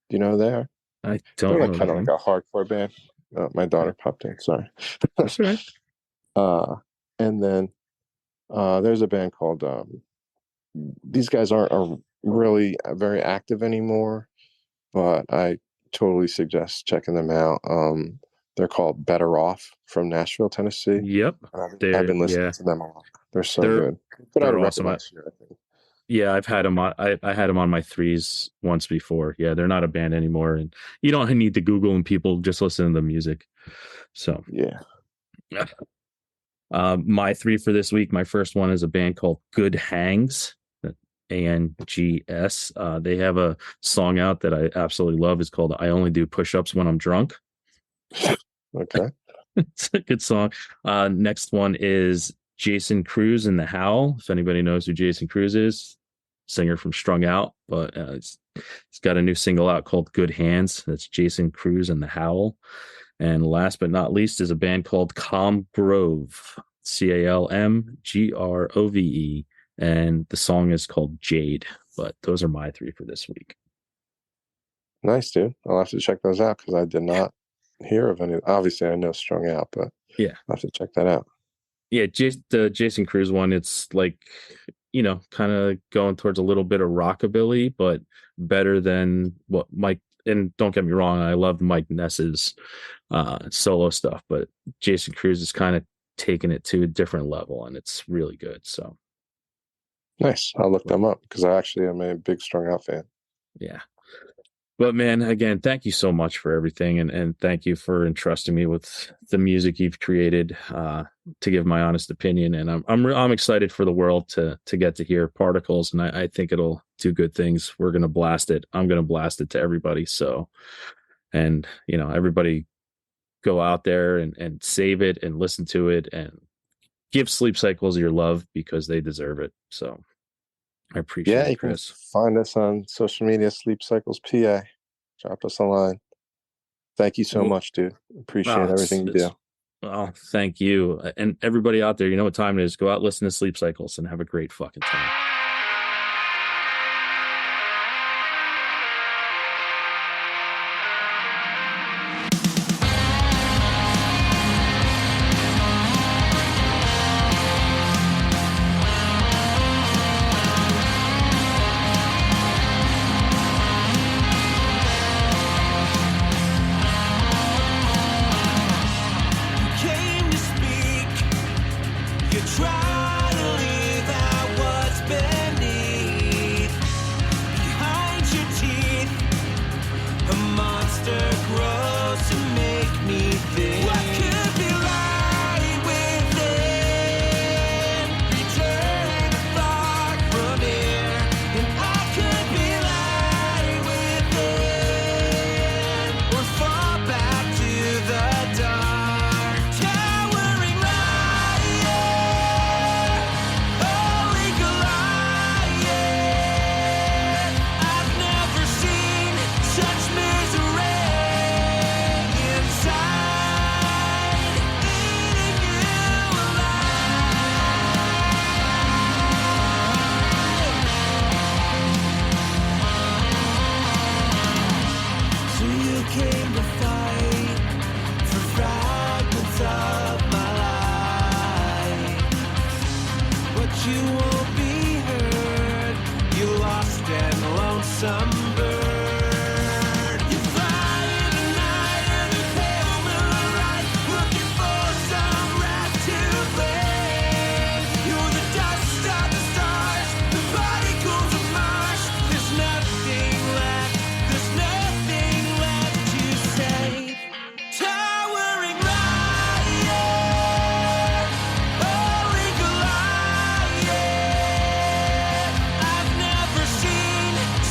Do you know who they are? I don't know. They're kind of like a hardcore band. My daughter popped in. Sorry. That's all right. And then there's a band called. These guys aren't really very active anymore, but I totally suggest checking them out. They're called Better Off from Nashville, Tennessee. Yep. I've been listening to them a lot. They're so good. They're awesome. Last year, I think. Yeah, I've had them on. I had them on my threes once before. Yeah, they're not a band anymore, and you don't need to Google and people just listen to the music. So Yeah. My three for this week. My first one is a band called Good Hangs. ANGS. They have a song out that I absolutely love. It's called "I Only Do Push-Ups When I'm Drunk." Okay. It's a good song. Next one is Jason Cruz and the Howl. If anybody knows who Jason Cruz is, singer from Strung Out, but it's got a new single out called Good Hands. That's Jason Cruz and the Howl. And last but not least is a band called Calm Grove, CALMGROVE, and the song is called Jade. But those are my three for this week. Nice, dude. I'll have to check those out because I did not hear of any. Obviously, I know Strung Out, but yeah, I'll have to check that out. Yeah, the Jason Cruz one, it's like, kind of going towards a little bit of rockabilly, but better than what Mike, and don't get me wrong, I love Mike Ness's solo stuff, but Jason Cruz is kind of taking it to a different level, and it's really good. So nice. I'll look them up because I actually am a big Strung Out fan. Yeah. But man, again, thank you so much for everything, and thank you for entrusting me with the music you've created to give my honest opinion. And I'm excited for the world to get to hear Particles, and I think it'll do good things. We're gonna blast it. I'm gonna blast it to everybody. So, and everybody go out there and save it and listen to it and give Sleep Cycles your love because they deserve it. So. I appreciate it, Chris. You can find us on social media, Sleep Cycles PA. Drop us a line. Thank you so much, dude. Appreciate everything you do. Well, thank you. And everybody out there, you know what time it is. Go out, listen to Sleep Cycles, and have a great fucking time.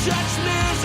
Touch me.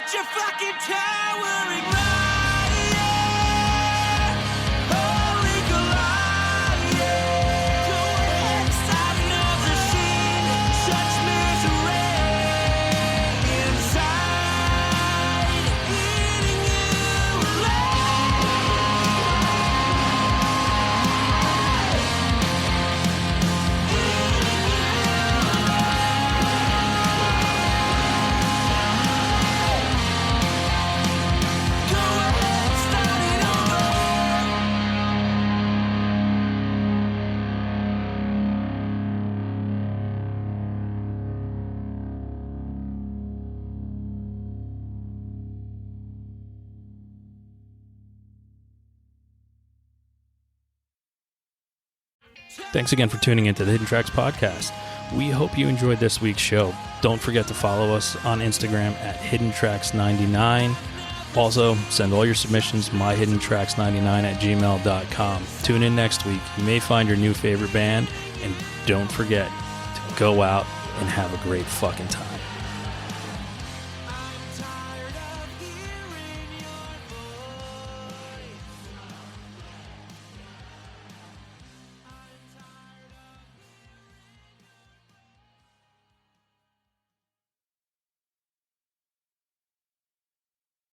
such a fucking towering liar. Holy Goliath. Go ahead, start another scene. Such misery inside, eating you alive. Go ahead, start it over. Thanks again for tuning into the Hidden Tracks podcast. We hope you enjoyed this week's show. Don't forget to follow us on Instagram at HiddenTracks99. Also, send all your submissions to myhiddentracks99@gmail.com. Tune in next week. You may find your new favorite band, and don't forget to go out and have a great fucking time.